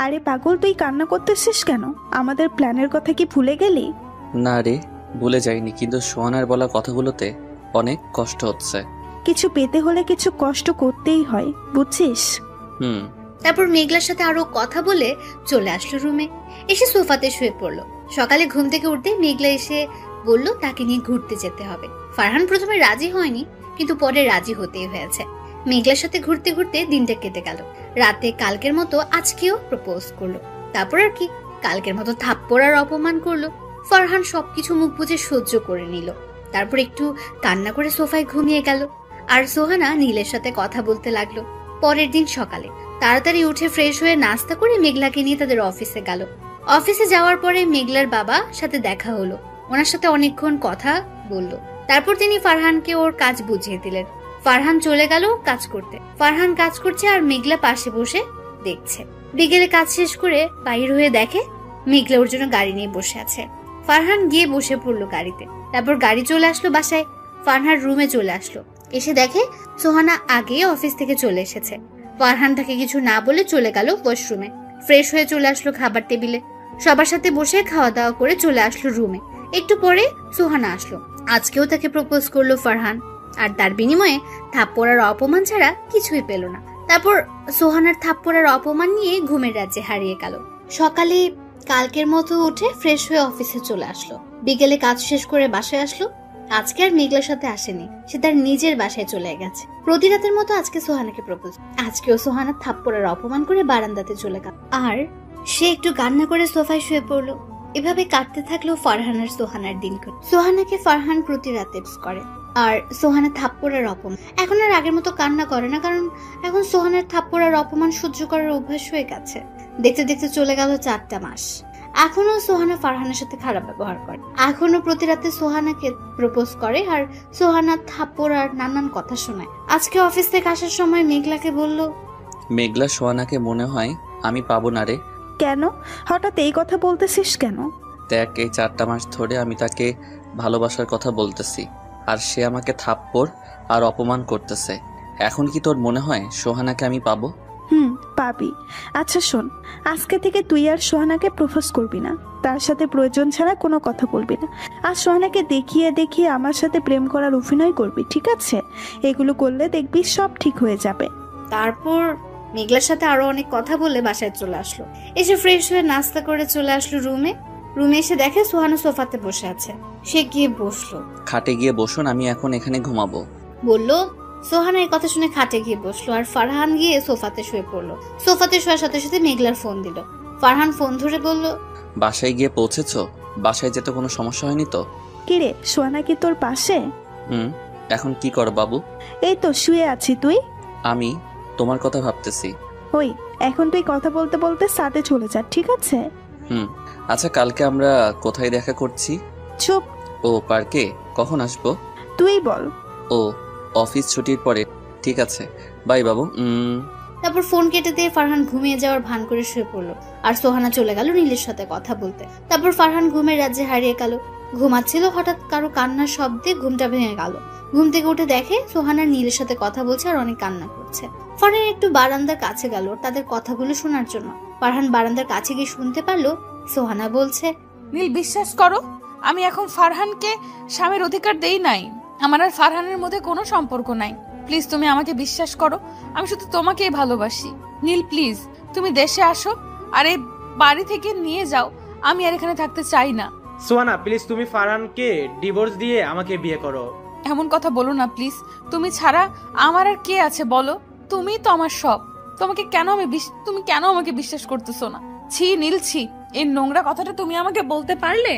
আরে পাগল, তুই কান্না করতেছিস কেন? আমাদের প্ল্যানের কথা কি ভুলে গেলি? না রে, ভুলে যাইনি, কিন্তু সোহানার বলা কথাগুলোতে অনেক কষ্ট হচ্ছে। কিছু পেতে হলে কিছু কষ্ট করতেই হয়, বুঝছিস? তারপর মেঘলার সাথে আরো কথা বলে চলে আসলো রুমে। এসে সোফাতে শুয়ে পড়লো। সকালে ঘুম থেকে উঠতে মেঘলা এসে বলল তাকে নিয়ে ঘুরতে যেতে হবে। ফারহান প্রথমে রাজি হয়নি, কিন্তু পরে রাজি হতেই হয়েছে। মেঘলার সাথে ঘুরতে ঘুরতে দিনটা কেটে গেল। রাতে কালকের মতো আজকেও প্রপোজ করলো। তারপর আর কি, কালকের মতো থাপ্পড় আর অপমান করলো। ফারহান সবকিছু মুখ বুজে সহ্য করে নিল। তারপর একটু কান্না করে সোফায় ঘুমিয়ে গেল। আর সোহানা নীলের সাথে কথা বলতে লাগলো। পরের দিন সকালে তাড়াতাড়ি উঠে ফ্রেশ হয়ে নাস্তা করে মেঘলাকে নিয়ে তাদের অফিসে গেল। অফিসে যাওয়ার পরে মেঘলার বাবা সাথে দেখা হলো। ওনার সাথে অনেকক্ষণ কথা বললো। তারপর তিনি ফারহানকে ওর কাজ বুঝিয়ে দিলেন। ফারহান চলে গেল কাজ করতে। ফারহান কাজ করছে আর মেঘলা পাশে বসে দেখছে। বিকেলে কাজ শেষ করে বাইর হয়ে দেখে মেঘলা ওর জন্য গাড়ি নিয়ে বসে আছে। ফারহান গিয়ে বসে পড়লো গাড়িতে। তারপর গাড়ি চলে আসলো বাসায়। ফারহান রুমে চলে আসলো। এসে দেখে সোহানা আগে অফিস থেকে চলে এসেছে। ফারহান তাকে কিছু না বলে চলে গেল ওয়াশরুমে। ফ্রেশ হয়ে চলে আসলো খাবার টেবিলে। সবার সাথে বসে খাওয়া দাওয়া করে চলে আসলো রুমে। একটু পরে সোহানা আসলো। আজকেও তাকে প্রপোজ করলো ফারহান, আর তার বিনিময়ে থাপ্পড় আর অপমান ছাড়া কিছুই পেল না। তারপর সোহানার থাপ্পড় আর অপমান নিয়ে ঘুমের রাজ্যে হারিয়ে গেল। সকালে কালকের মতো উঠে ফ্রেশ হয়ে অফিসে চলে আসলো। বিকেলে কাজ শেষ করে বাসায় আসলো। আজকে আর মেঘলার সাথে আসেনি, সে তার নিজের বাসায় চলে গেছে। প্রতি রাতের মতো আজকে সোহানাকে প্রপোজ। আজকেও সোহানা থাপ্পড় আর অপমান করে বারান্দাতে চলে গেল। আর সে একটু কান্না করে সোফায় শুয়ে পড়লো। এভাবে কাটতে থাকলো ফারহান আর সোহানার দিন। সোহানাকে ফারহান প্রতি রাতে করে, আর সোহানা থাপ্পড় আর অপমান। এখন আর আগের মতো কান্না করে না, কারণ এখন সোহানার থাপ্পড় আর অপমান সহ্য করার অভ্যাস হয়ে গেছে। দেখতে দেখতে চলে গেল 4টা মাস। এখনো সোহানা ফারহানের সাথে খারাপ ব্যবহার করে। এখনো প্রতি রাতে সোহানাকে প্রপোজ করে আর সোহানা থাপ্পড় আর নানান কথা শোনায়। আজকে অফিস থেকে আসার সময় মেঘলাকে বলল, মেঘলা সোহানাকে মনে হয় আমি পাবো না রে। কেন হঠাৎ এই কথা বলতেছিস কেন? দেখ, এই 4টা মাস ধরে আমি তাকে ভালোবাসার কথা বলতেছি, আর সে আমাকে থাপ্পড় আর অপমান করতেছে। এখন কি তোর মনে হয় সোহানাকে আমি পাবো? পাবি। আচ্ছা শোন, আজকে থেকে তুই আর সোহানাকে প্রপোজ করবি না, তার সাথে প্রয়োজন ছাড়া কোনো কথা বলবি না, আর সোহানাকে দেখিয়ে দেখিয়ে আমার সাথে প্রেম করার অভিনয় করবি, ঠিক আছে? এগুলো করলে দেখবি সব ঠিক হয়ে যাবে। তারপর মেঘলার সাথে আরো অনেক কথা বলে বাসায় চলে আসলো। এসে ফ্রেশ হয়ে নাস্তা করে চলে আসলো রুমে এসে দেখে সোহানা সোফাতে বসে আছে। সে গিয়ে বসলো। খাটে গিয়ে বসুন, আমি এখন এখানে ঘুমাবো। বললো। সোহানা এই কথা শুনে খাটে গিয়ে বসলো আর ফারহান গিয়ে সোফাতে শুয়ে পড়লো। সোফাতে শোয়ার সাথে সাথে মেঘলার ফোন দিল। ফারহান ফোন ধরে বলল, বাসায় গিয়ে পৌঁছেছো? বাসায় যেতে কোনো সমস্যা হয়নি তো? কিরে, সোহানা কি তোর পাশে? এখন কি করো বাবু? এই তো শুয়ে আছি। তুই? আমি তোমার কথা ভাবতেছি। ওই, এখন তুই কথা বলতে বলতে সাথে চলে যা, ঠিক আছে? আচ্ছা, কালকে আমরা কোথায় দেখা করছি? চুপ। ও, পার্কে। কখন আসবো? তুই বল। ও, অফিস ছুটির পরে। ঠিক আছে, বাই বাবু। তারপর ফোন কেটে দিয়ে ফারহান ঘুমিয়ে যাওয়ার ভান করে শুয়ে পড়লো আর সোহানা চলে গেল নীলের সাথে কথা বলতে। তারপর ফারহান ঘুমের রাজ্যে হারিয়ে গেল। ঘুমাচ্ছিল, হঠাৎ কারো কান্নার শব্দে ঘুমটা ভেঙে গেল। ঘুম থেকে উঠে দেখে সোহানা নীলের সাথে কথা বলছে আর অনেক কান্না করছে। ফারহান একটু বারান্দার কাছে গেল তাদের কথাগুলো শোনার জন্য। ফারহান বারান্দার কাছে গিয়ে শুনতে পারলো সোহানা বলছে, নীল বিশ্বাস করো, আমি এখন ফারহানকে স্বামীর অধিকার দেই নাই। আমার আর ফারহানের মধ্যে কোনো সম্পর্ক নাই। প্লিজ তুমি আমাকে বিশ্বাস করো, আমি শুধু তোমাকেই ভালোবাসি। নীল প্লিজ তুমি দেশে আসো আর এই বাড়ি থেকে নিয়ে যাও, আমি আর এখানে থাকতে চাই না। সোহানা প্লিজ, তুমি ফারহানকে ডিভোর্স দিয়ে আমাকে বিয়ে করো। এমন কথা বলো না প্লিজ, তুমি ছাড়া আমার আর কে আছে বলো? তুমি তো আমার সব। তুমি কেন আমাকে বিশ্বাস করতেছো না? ছি নীল, ছি। এই নোংরা কথাটা তুমি আমাকে বলতে পারলে?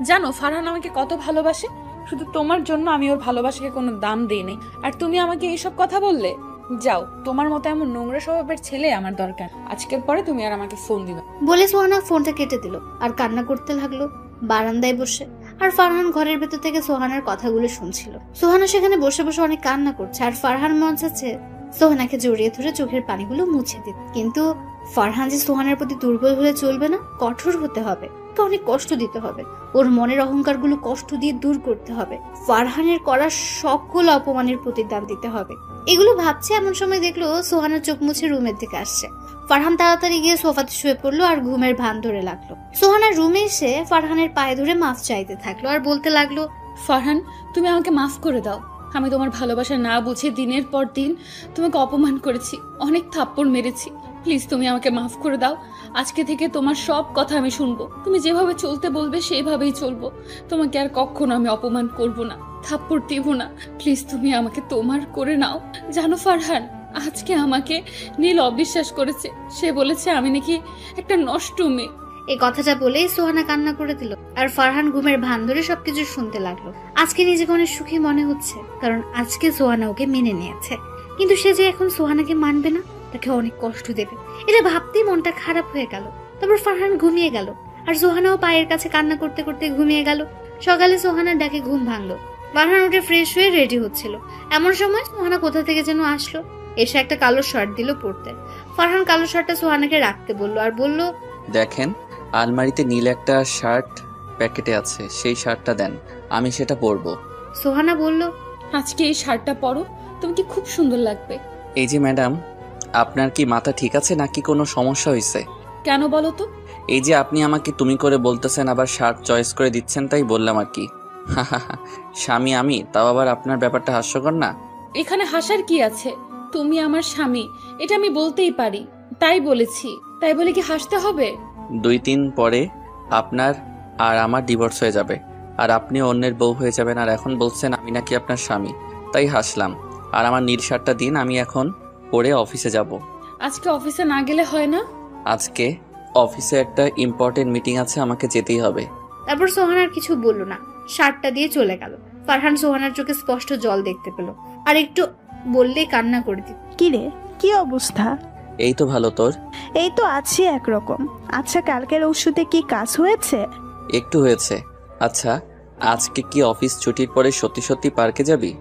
জানো ফারহান আমাকে কত ভালোবাসে, শুধু তোমার জন্য আমি ওর ভালোবাসাকে কোনো দাম দিই নাই, আর তুমি আমাকে এইসব কথা বললে? যাও, তোমার মতো এমন নোংরা স্বভাবের ছেলে আমার দরকার। আজকের পরে তুমি আর আমাকে ফোন দিবে। বলে সোহানা ফোনটা কেটে দিল আর কান্না করতে লাগলো বারান্দায় বসে। আর ফারহান ঘরের ভেতর থেকে সোহানার কথাগুলো শুনছিল। সোহানা সেখানে বসে বসে অনেক কান্না করছে আর ফারহান মন চাচ্ছে সোহানাকে জড়িয়ে ধরে চোখের পানিগুলো মুছে দিতে। কিন্তু ফারহান যে সোহানার প্রতি দুর্বল হলে চলবে না, কঠোর হতে হবে, তো অনেক কষ্ট দিতে হবে। ওর মনের অহংকারগুলো কষ্ট দিয়ে দূর করতে হবে। ফারহানের করা সকল অপমানের প্রতিদান দিতে হবে। এগুলো ভাবছে এমন সময় দেখলো সোহানা চোখ মুছে রুমের দিকে আসছে। ফারহান তাড়াতাড়ি গিয়ে সোফাতে শুয়ে পড়লো আর ঘুমের ভান ধরে লাগলো। সোহানা রুমে এসে ফারহানের পায়ে ধরে মাফ চাইতে থাকলো আর বলতে লাগলো, ফারহান তুমি আমাকে মাফ করে দাও। আমি তোমার ভালোবাসা না বুঝে দিনের পর দিন তোমাকে অপমান করেছি, অনেক থাপ্পড় মেরেছি। প্লিজ তুমি আমাকে মাফ করে দাও। আজকে থেকে তোমার সব কথা আমি শুনবো। তুমি যেভাবে চলতে বলবে সেইভাবেই চলবো। তোমাকে আর কখনো আমি অপমান করব না, থাপ্পড় দিব না। প্লিজ তুমি আমাকে তোমার করে নাও। জানো ফারহান, আজকে আমাকে নীল অবিশ্বাস করেছে। সে বলেছে আমি নাকি একটা নষ্ট মেয়ে। এই কথাটা বলেই সোহানা কান্না করে দিল আর ফারহান ঘুমের ভান ধরে সবকিছু শুনতে লাগলো। আজকে নিজেকে অনেক সুখী মনে হচ্ছে, কারণ আজকে সোহানা ওকে মেনে নিয়েছে। কিন্তু সে যে এখন সোহানাকে মানবে না, তাকে অনেক কষ্ট দেবে, এটা ভাবতেই মনটা খারাপ হয়ে গেল। তারপর ফারহান ঘুমিয়ে গেল আর সোহানাও পায়ের কাছে কান্না করতে করতে ঘুমিয়ে গেল। সকালে সোহানার ডাকে ঘুম ভাঙলো। ফারহান উঠে ফ্রেশ হয়ে রেডি হচ্ছিল। এমন সময় সোহানা কোথা থেকে যেন আসলো, এসে একটা কালো শার্ট দিল পরতে। ফারহান কালো শার্টটা সোহানাকে রাখতে বললো আর বলল, দেখেন, আলমারিতে নীল একটা শার্ট প্যাকেটে আছে, সেই শার্টটা দেন, আমি সেটা পরবো। সোহানা বলল, আজকে এই শার্টটা পরো, তোমাকে খুব সুন্দর লাগবে। এই যে ম্যাডাম, আপনার কি মাথা ঠিক আছে নাকি কোনো সমস্যা হয়েছে? কেন বলো তো? এই যে আপনি আমাকে তুমি করে বলতেছেন, আবার শার্ট চয়েস করে দিচ্ছেন, তাই বললাম আর কি। স্বামী আমি, তাও আবার আপনার ব্যাপারটা হাস্যকর না? এখানে হাসার কি আছে? তুমি আমার স্বামী, এটা আমি বলতেই পারি, তাই বলেছি। তাই বলে কি হাসতে হবে? 2-3 পরে আপনার আর আমার ডিভোর্স হয়ে যাবে, আর আপনি অন্যের বউ হয়ে যাবেন, আর এখন বলছেন আমি নাকি আপনার স্বামী, তাই হাসলাম। আর আমার নীল শার্টটা দিন, আমি এখন পরে অফিসে যাব। আজকে অফিসে না গেলে হয় না? আজকে অফিসে একটা ইম্পর্টেন্ট মিটিং আছে, আমাকে যেতেই হবে। তারপর সোহানার কিছু বলল না, শার্টটা দিয়ে চলে গেল। ফারহান সোহানার চোখে স্পষ্ট জল দেখতে পেল আর একটু বললেই কান্না করে দিল। কি রে, কি অবস্থা? এই তো ভালো, তোর? এই তো আছি একরকম। আচ্ছা, কালকের ওষুধে কি কাজ হয়েছে? একটু হয়েছে। আচ্ছা, আজকে কি অফিস ছুটির পরে সত্যি সত্যি পার্কে যাবি?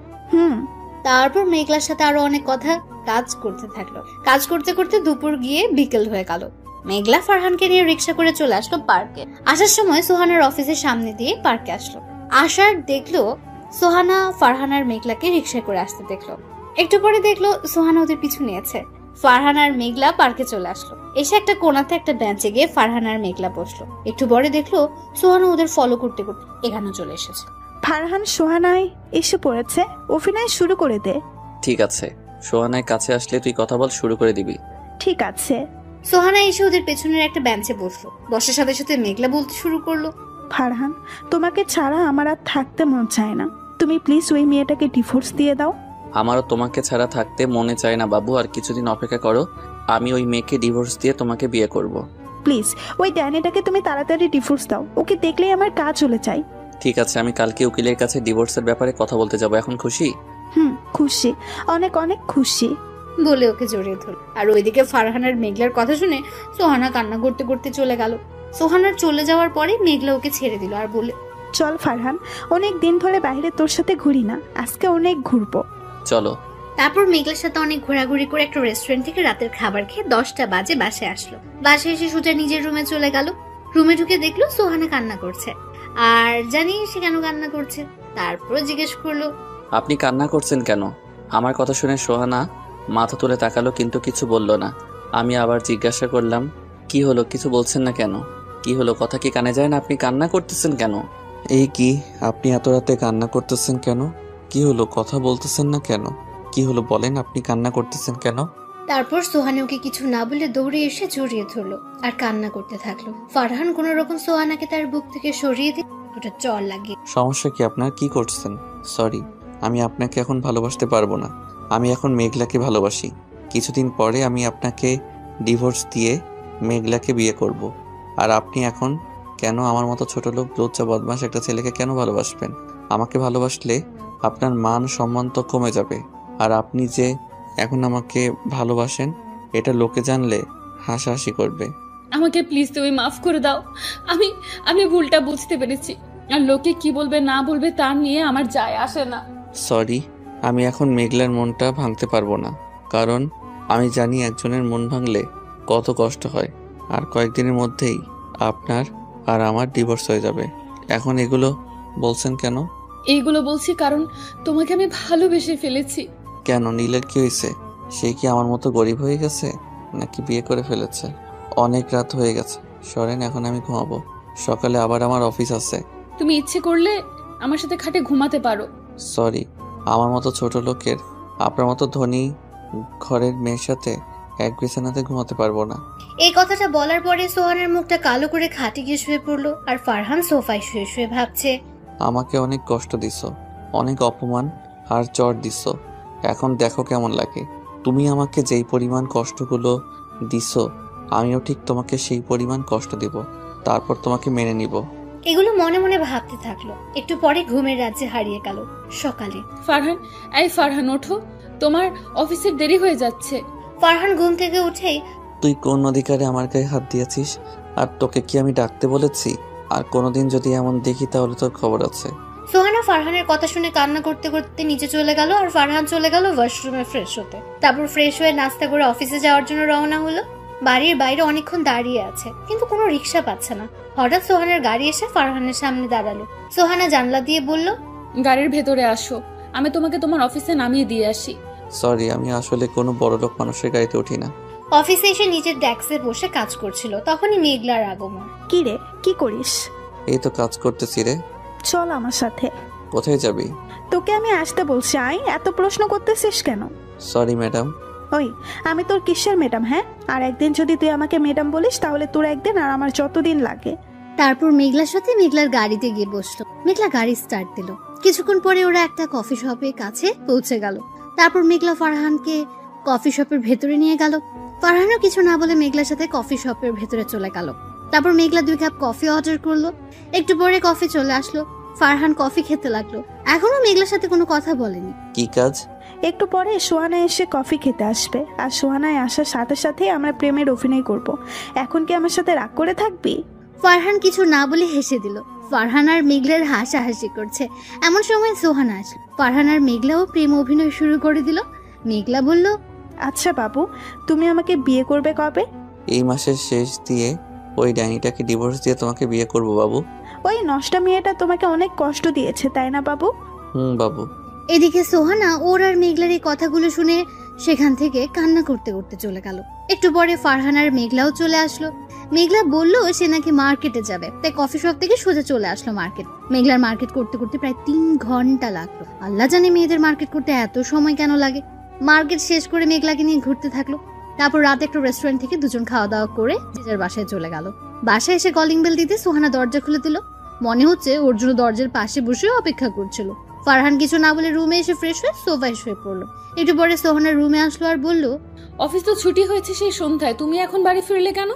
তারপর মেঘলার সাথে আরো অনেক কথা কাজ করতে থাকলো। কাজ করতে করতে দুপুর গিয়ে বিকেল হয়ে গেল। মেঘলা ফারহানকে নিয়ে রিক্সা করে চলে আসলো পার্কে। আসার সময় সোহানার অফিসের সামনে দিয়ে পার্কে আসলো। আসার দেখলো সোহানা ফারহান আর মেঘলাকে রিক্সা করে আসতে দেখলো। একটু পরে দেখলো সোহানা ওদের পিছু নিয়েছে। ফারহান আর মেঘলা পার্কে চলে আসলো। এসে একটা কোণাতে একটা বেঞ্চে গিয়ে ফারহান আর মেঘলা বসলো। একটু পরে দেখলো সোহানা ওদের ফলো করতে করতে এখানে চলে এসেছে। ফারহান সোহানায় এসে পড়েছে, অভিনয় শুরু করে দে। ঠিক আছে, সোহানায় কাছে আসলে তুই কথা বল, শুরু করে দিবি। ঠিক আছে। সোহানা এসে ওদের পেছনের একটা বেঞ্চে বসলো। বসার সাথে সাথে মেঘলা বলতে শুরু করলো, ফারহান, তোমাকে ছাড়া আমার আর থাকতে মন চায় না। তুমি প্লিজ ওই মেয়েটাকে ডিভোর্স দিয়ে দাও। আমারও তোমাকে ছাড়া থাকতে মনে চায় না বাবু, আর কিছুদিন অপেক্ষা করো, আমি ওই মেয়েকে ডিভোর্স দিয়ে তোমাকে বিয়ে করব। প্লিজ ওই ড্যানিটাকে তুমি তাড়াতাড়ি ডিভোর্স দাও, ওকে দেখলেই আমার কাজ চলে যায়। ঠিক আছে, আমি কালকে উকিলের কাছে ডিভোর্সের ব্যাপারে কথা বলতে যাব। এখন খুশি? খুশি, অনেক অনেক খুশি বলে ওকে জড়িয়ে ধরল। আর ওইদিকে ফারহানের মেঘলার কথা শুনে সোহানা কান্না করতে করতে চলে গেল। সোহানার চলে যাওয়ার পরে মেঘলা ওকে ছেড়ে দিল আর বলে, চল ফারহান, অনেক দিন ধরে বাইরে তোর সাথে ঘুরি না, আজকে অনেক ঘুরবো। চলো। তারপর মেঘলার সাথে অনেক ঘোরাঘুরি করে একটা রেস্টুরেন্ট থেকে রাতের খাবার খেয়ে 10টা বাজে বাসায় আসলো। বাসায় এসে সোজা নিজের রুমে চলে গেল। রুমে ঢুকে দেখলো সোহানা কান্না করছে। আর জানি সে কেন কান্না করছে। তারপর জিজ্ঞেস করলো, আপনি কান্না করছেন কেন? আমার কথা শুনে সোহানা মাথা তুলে তাকালো, কিন্তু কিছু বলল না। আমি আবার জিজ্ঞাসা করলাম, কি হলো, কিছু বলছেন না কেন? কি হলো, কথা কি কানে যায় না? আপনি কান্না করতেছেন কেন? এই কি, আপনি এত রাতে কান্না করতেছেন কেন? কি হলো, কথা বলতেছেন না কেন? কি হলো বলেন, আপনি কান্না করতেছেন কেন? তারপর সোহানা ওকে কিছু না বলে দৌড়ে এসে জড়িয়ে ধরলো আর কান্না করতে থাকলো। ফারহান কোন রকম সোহানাকে তার বুক থেকে সরিয়ে দিয়ে ওটা চর লাগিয়ে, সমস্যা কি আপনার, কি করছেন? সরি, আমি আপনাকে এখন ভালোবাসতে পারবো না। আমি এখন মেঘলাকে ভালোবাসি। কিছুদিন পরে আমি আপনাকে ডিভোর্স দিয়ে মেঘলাকে বিয়ে করব। আর আপনি এখন কেন আমার মতো ছোট লোক, লজ্জা বদমাস একটা ছেলেকে কেন ভালোবাসবেন? আমাকে ভালোবাসলে আপনার মান সম্মান তো কমে যাবে। আর আপনি যে এখন আমাকে ভালোবাসেন, এটা লোকে জানলে হাসাহাসি করবে। আমাকে প্লিজ তুমি মাফ করে দাও। আমি ভুলটা বুঝতে পেরেছি, আর লোকে কি বলবে না বলবে তা নিয়ে আমার যায় আসে না। সরি, আমি এখন মেঘলার মনটা ভাঙতে পারবো না, কারণ আমি জানি একজনের মন ভাঙলে কত কষ্ট হয়। আর কয়েকদিনের মধ্যেই আপনার আর আমার ডিভোর্স হয়ে যাবে। এখন এগুলো বলছেন কেন? এইগুলো বলছি কারণ তোমাকে আমি ভালোবেসে ফেলেছি। কেন, নীলের কি হয়েছে? সে কি আমার মতো গরিব হয়ে গেছে, নাকি বিয়ে করে ফেলেছে? অনেক রাত হয়ে গেছে, সরেন, এখন আমি ঘুমাবো। সকালে আবার আমার অফিস আছে। তুমি ইচ্ছে করলে আমার সাথে খাটে ঘুমাতে পারো। সরি, আমার মতো ছোট লোকের, আপনার মতো ধনী ঘরের মেয়ের সাথে এক বিছানাতে ঘুমাতে পারবো না। এই কথাটা বলার পরে সোহানের মুখটা কালো করে খাটে গিয়ে শুয়ে পড়লো। আর ফারহান সোফায় শুয়ে শুয়ে ভাবছে, আমাকে অনেক কষ্ট দিছ, অনেক অপমান আর চর দিছ। এখন দেখো কেমন লাগে। তুমি আমাকে যেই পরিমাণ কষ্টগুলো দিছ, আমিও ঠিক তোমাকে সেই পরিমাণ কষ্ট দিব, তারপর তোমাকে মেনে নিব। এগুলো মনে মনে ভাবতে থাকলো। একটু পরে ঘুমের রাজ্যে হারিয়ে গেল। সকালে ফারহান ওঠো, তোমার অফিসের দেরি হয়ে যাচ্ছে। ফারহান ঘুম থেকে উঠেই, তুই কোন অধিকারে আমার গায়ে হাত দিয়েছিস? আর তোকে কি আমি ডাকতে বলেছি? আর কোনোদিন যদি এমন দেখি তাহলে তোর খবর আছে। সোহানা ফারহানের কথা শুনে কান্না করতে করতে নিচে চলে গেল। আর ফারহান চলে গেল ওয়াশরুমে ফ্রেশ হতে। তারপর ফ্রেশ হয়ে নাস্তা করে অফিসে যাওয়ার জন্য রওনা হলো। বাড়ির বাইরে অনেকক্ষণ দাঁড়িয়ে আছে, কিন্তু কোনো রিক্সা পাচ্ছে না। হঠাৎ সোহানার গাড়ি এসে ফারহানের সামনে দাঁড়ালো। সোহানা জানলা দিয়ে বলল, গাড়ির ভেতরে আসো, আমি তোমাকে তোমার অফিসে নামিয়ে দিয়ে আসি। সরি, আমি আসলে কোনো বড়লোক মানুষের গাড়িতে উঠি না। অফিসে এসে নিজের ডেস্কে বসে কাজ করছিল। তখনই মেঘলার আগমন। কি রে, কি করিস? এই তো কাজ করতেছি রে। চল আমার সাথে। কোথায় যাবি? তোকে আমি আসতে বলছি, আই এত প্রশ্ন করতেছিস কেন? Sorry madam. ওই, আমি তোর কিসের ম্যাডাম? হ্যাঁ, আর একদিন যদি তুই আমাকে ম্যাডাম বলিস তাহলে তোর একদিন আর আমার যতদিন লাগে। তারপর মেঘলার সাথে মেঘলার গাড়িতে গিয়ে বসলো। মেঘলা গাড়ি স্টার্ট দিল। কিছুক্ষণ পরে ওরা একটা কফি শপের কাছে পৌঁছে গেল। তারপর মেঘলা ফারহানকে কফি শপের ভেতরে নিয়ে গেল। ফারহানও কিছু না বলে মেঘলার সাথে কফি শপের ভেতরে চলে গেল। তারপর মেঘলা 2 কাপ কফি অর্ডার করলো। একটু পরে কফি চলে আসলো। ফারহান কফি খেতে লাগলো। এখনো মেঘলার সাথে কোনো কথা বলেনি। কি কাজ? একটু পরে সোহানা এসে কফি খেতে আসবে, আর সোহানায় আসার সাথে সাথে আমরা প্রেমের অভিনয় করব। এখন কি আমার সাথে রাগ করে থাকবি? ফারহান কিছু না বলে হেসে দিল। ফারহান আর মেঘলার হাসাহাসি করছে। এমন সময় সোহানা আসলো। ফারহান আর মেঘলাও প্রেম অভিনয় শুরু করে দিল। মেঘলা বলল, আচ্ছা বাবু, তুমি আমাকে বিয়ে করবে কবে? এই মাসের শেষ দিয়ে ওই ডাইনিটাকে ডিভোর্স দিয়ে তোমাকে বিয়ে করব বাবু। ওই নষ্টা মেয়েটা তোমাকে অনেক কষ্ট দিয়েছে, তাই না বাবু? বাবু। এদিকে সোহানা ওর আর মেঘলার এই কথাগুলো শুনে সেখান থেকে কান্না করতে করতে চলে গেল। একটু পরে ফারহান আর মেঘলাও চলে আসলো। মেঘলা বলল সে নাকি মার্কেটে যাবে, তাই কফি শপ থেকে সোজা চলে আসলো মার্কেট। মেঘলার মার্কেট করতে করতে প্রায় 3 ঘন্টা লাগলো। আল্লাহ জানে মেয়েদের মার্কেট করতে এত সময় কেন লাগে। মার্কেট শেষ করে মেঘলাকে নিয়ে ঘুরতে থাকলো। তারপর রাতে একটা রেস্টুরেন্ট থেকে দুজন খাওয়া দাওয়া করে যে যার বাসায় চলে গেল। বাসায় এসে কলিং বেল দিতে সোহানা দরজা খুলে দিল। মনে হচ্ছে ওর জন্য দরজার পাশে বসে অপেক্ষা করছিল। ফারহান কিছু না বলে রুমে এসে ফ্রেশ হয়ে সোফায় শুয়ে পড়লো। একটু পরে সোহানা রুমে আসলো আর বলল, অফিস তো ছুটি হয়েছে সেই সন্ধ্যায়, তুমি এখন বাড়ি ফিরলে কেন?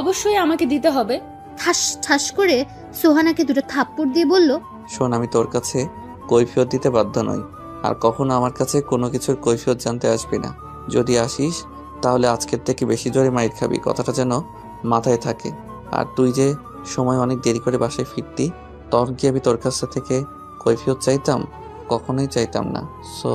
অবশ্যই আমাকে দিতে হবে। ঠাস ঠাস করে সোহানাকে দুটো থাপ্পড় দিয়ে বলল, শোন, আমি তোর কাছে কৈফিয়ত দিতে বাধ্য নই, আর কখনো আমার কাছে কোনো কিছুর কৈফিয়ত জানতে আসবি না। যদি আসিস তাহলে আজকের থেকে বেশি জোরে মাইর খাবি, কথাটা যেন মাথায় থাকে। আর তুই যে সময় অনেক দেরি করে বাসায় ফিরতি, তখন কি আমি তোর কাছ থেকে কৈফিয়ত চাইতাম? কখনোই চাইতাম না। সো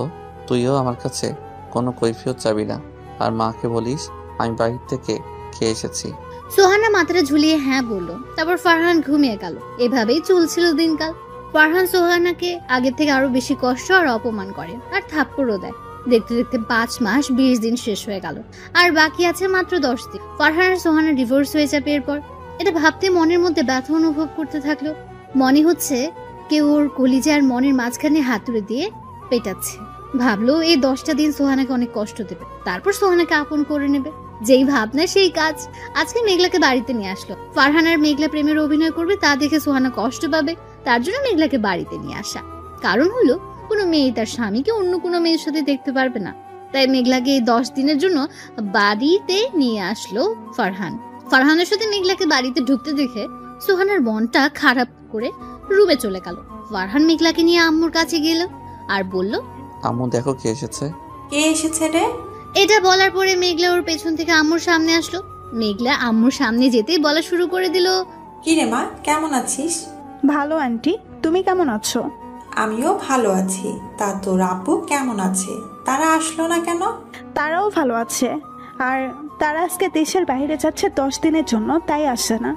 তুইও আমার কাছে কোনো কৈফিয়ত চাবি না। আর মাকে বলিস আমি বাহির থেকে খেয়ে এসেছি। সোহানা মাথাটা ঝুলিয়ে হ্যাঁ বলল। তারপর ফারহান ঘুমিয়ে গেল। এভাবেই চলছিল দিনকাল। ফারহান সোহানাকে আগের থেকে আরো বেশি কষ্ট আর অপমান করে আর থাপ্পড়ও দেয়। দেখতে দেখতে 5 মাস 20 দিন শেষ হয়ে গেল, আর বাকি আছে মাত্র 10 দিন। ফারহান আর সোহানা ডিভোর্স হয়ে যাবে এরপর। এটা ভাবতে মনের মধ্যে ব্যথা অনুভব করতে থাকলো। মনে হচ্ছে কেউ ওর কলিজা আর মনের মাঝখানে হাতুড়ে দিয়ে পেটাচ্ছে। ভাবলো এই 10টা দিন সোহানাকে অনেক কষ্ট দেবে, তারপর সোহানাকে আপন করে নেবে। যেই ভাবনা সেই কাজ। আজকে মেঘলাকে বাড়িতে নিয়ে আসলো। ফারহান আর মেঘলা প্রেমের অভিনয় করবে তা দেখে সোহানা কষ্ট পাবে, তার জন্য মেঘলাকে বাড়িতে নিয়ে আসা। কারণ হলো কোনো মেয়ে তার স্বামীকে অন্য কোনো মেয়ের সাথে দেখতে পারবে না। তাই মেঘলাকে এই 10 দিনের জন্য বাড়িতে নিয়ে আসলো ফারহান। ফারহানের সাথে মেঘলাকে বাড়িতে ঢুকতে দেখে সোহানার মনটা খারাপ করে রুমে চলে গেল। ফারহান মেঘলাকে নিয়ে আম্মুর কাছে গেল আর বলল, আম্মু দেখো কে এসেছে। কে এসেছে রে? এটা বলার পরে মেঘলা ওর পেছন থেকে আম্মুর সামনে আসলো। মেঘলা আম্মুর সামনে যেতেই বলা শুরু করে দিল, কি রে মা, কেমন আছিস? ভালো আন্টি, তুমি কেমন আছো? আমিও ভালো আছি। তা তোর আব্বু কেমন আছে? তারা আসলো না কেন? তারাও ভালো আছে, আর তারা আজকে দেশের বাইরে যাচ্ছে 10 দিনের জন্য, তাই আসে না।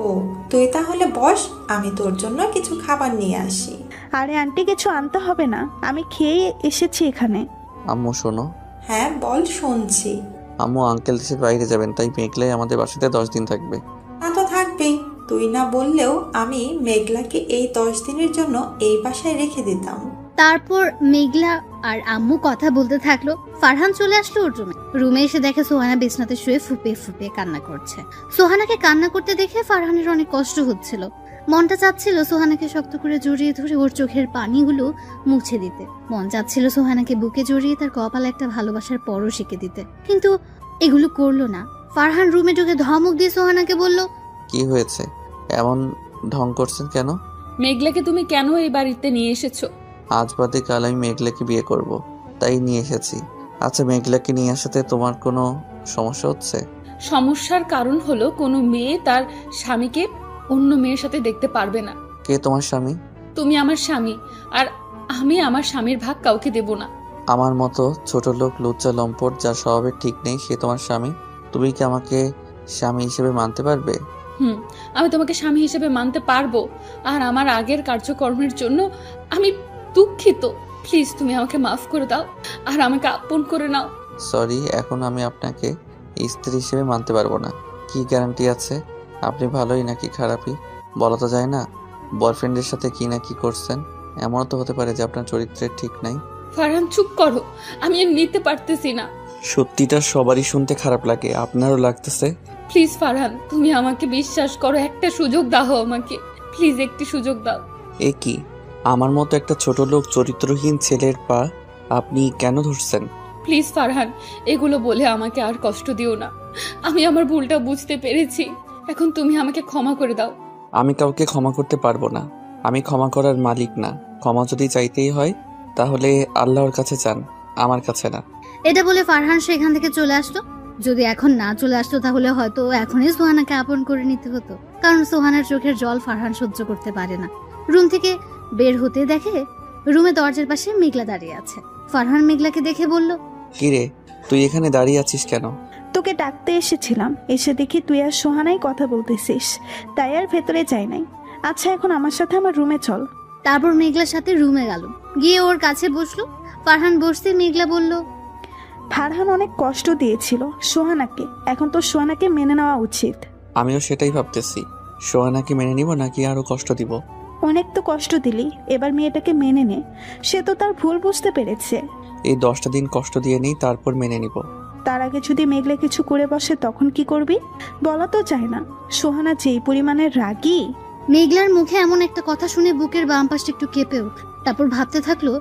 ও, তুই তাহলে বস, আমি তোর জন্য কিছু খাবার নিয়ে আসি। আরে আন্টি, কিছু আনতে হবে না, আমি খেয়ে এসেছি এখানে। আম্মু শোনো। হ্যাঁ বল, শুনছি। আম্মু আঙ্কেল দেশের বাইরে যাবেন, তাই মেঘলাই আমাদের বাসাতে 10 দিন থাকবে। তা তো থাকবেই, তুই না বললেও আমি মেঘলাকে এই 10 দিনের জন্য এই বাসায় রেখে দিতাম। তারপর মেঘলা আর আম্মু কথা বলতে থাকলো। ফারহান চলে আসলো ওর রুমে। রুমে এসে দেখে সোহানা বিছনাতে শুয়ে ফুপিয়ে ফুপিয়ে কান্না করছে। সোহানাকে কান্না করতে দেখে ফারহানের অনেক কষ্ট হচ্ছিল। মনটা চাচ্ছিল সোহানাকে শক্ত করে জড়িয়ে ধরে ওর চোখের পানিগুলো মুছে দিতে। মন চাচ্ছিল সোহানাকে বুকে জড়িয়ে তার কপালে একটা ভালোবাসার পরশ এঁকে দিতে, কিন্তু এগুলো করলো না। ফারহান রুমে ঢুকে ধমক দিয়ে সোহানাকে বলল, কি হয়েছে, এমন ঢং করছেন কেন? মেঘলাকে তুমি কেন এই বাড়িতে নিয়ে এসেছো? আজ বাদে কাল আমি মেঘলাকে বিয়ে করব, তাই নিয়ে এসেছি। আচ্ছা, মেঘলাকে নিয়ে আসাতে তোমার কোনো সমস্যা হচ্ছে? সমস্যার কারণ হলো কোনো মেয়ে তার স্বামীকে অন্য মেয়ের সাথে দেখতে পারবে না। কে তোমার স্বামী? তুমি আমার স্বামী, আর আমি আমার স্বামীর ভাগ কাউকে দেব না। আমার মতো ছোট লোক, লুচ্চা লম্পট, যার স্বভাবের ঠিক নেই, সে তোমার স্বামী? তুমি কি আমাকে স্বামী হিসেবে মানতে পারবে? আমি তোমাকে স্বামী হিসেবে মানতে পারবো, আর আমার আগের কার্যকর্মের জন্য আমি দুঃখিত। প্লিজ তুমি আমাকে মাফ করে দাও আর আমাকে আপন করে নাও। সরি, এখন আমি আপনাকে স্ত্রী হিসেবে মানতে পারবো না। কি গ্যারান্টি আছে আপনি ভালোই নাকি খারাপই? বলা তো যায় না। বয়ফ্রেন্ডের সাথে কি না কি করছেন, এমনও তো হতে পারে যে আপনার চরিত্রের ঠিক নাই। ফারহান চুপ করো, আমি আর নিতে পারতেছি না। সত্যিটা সবারই শুনতে খারাপ লাগে, আপনারও লাগতেছে? প্লিজ ফারহান, তুমি আমাকে বিশ্বাস করো, একটা সুযোগ দাও আমাকে, প্লিজ একটি সুযোগ দাও। এ কি, আমার মতো একটা ছোট লোক চরিত্রহীন ছেলের পা আপনি কেন ধরছেন? প্লিজ ফারহান, এগুলো বলে আমাকে আর কষ্ট দিও না। আমি আমার ভুলটা বুঝতে পেরেছি, এখন তুমি আমাকে ক্ষমা করে দাও। আমি কাউকে ক্ষমা করতে পারবো না, আমি ক্ষমা করার মালিক না। ক্ষমা যদি চাইতেই হয় তাহলে আল্লাহর কাছে চান, আমার কাছে না। এটা বলে ফারহান সেখান থেকে চলে আসলো। যদি এখন না চলে আসতো তাহলে হয়তো এখনই সোহানাকে আপন করে নিতে হতো, কারণ সোহানার চোখের জল ফারহান সহ্য করতে পারে না। রুম থেকে বের হতে দেখে রুমে দরজার পাশে মেঘলা দাঁড়িয়ে আছে। ফারহান মেঘলাকে দেখে বলল, কিরে, তুই এখানে দাঁড়িয়ে আছিস কেন? তোকে ডাকতে এসেছিলাম, এসে দেখি তুই আর সোহানাই কথা বলতেছিস, তাই আর ভেতরে যাই নাই। আচ্ছা, এখন আমার সাথে আমার রুমে চল। তারপর মেঘলার সাথে রুমে গেল, গিয়ে ওর কাছে বসলো। ফারহান বসতে মেঘলা বলল, ফারহান অনেক কষ্ট দিয়েছিল সোহানাকে, এখন তো সোহানাকে মেনে নেওয়া উচিত। আমিও সেটাই ভাবতেছি, সোহানাকে মেনে নিব নাকি আরো কষ্ট দিব। অনেক তো কষ্ট দিলি, এবার মেয়েটাকে মেনে নে। সে তো তার ভুল বুঝতে পেরেছে। এই 10টা দিন কষ্ট দিয়ে নেই, তারপর মেনে নিব। তার আগে যদি মেঘলা কিছু করে বসে তখন কি করবি? বলা তো চায় না। সোহানা যেই পরিমাণের রাগী। মেঘলার মুখে এমন একটা কথা শুনে বুকের বাম পাশটা একটু কেঁপে উঠল। তারপর ভাবতে থাকলো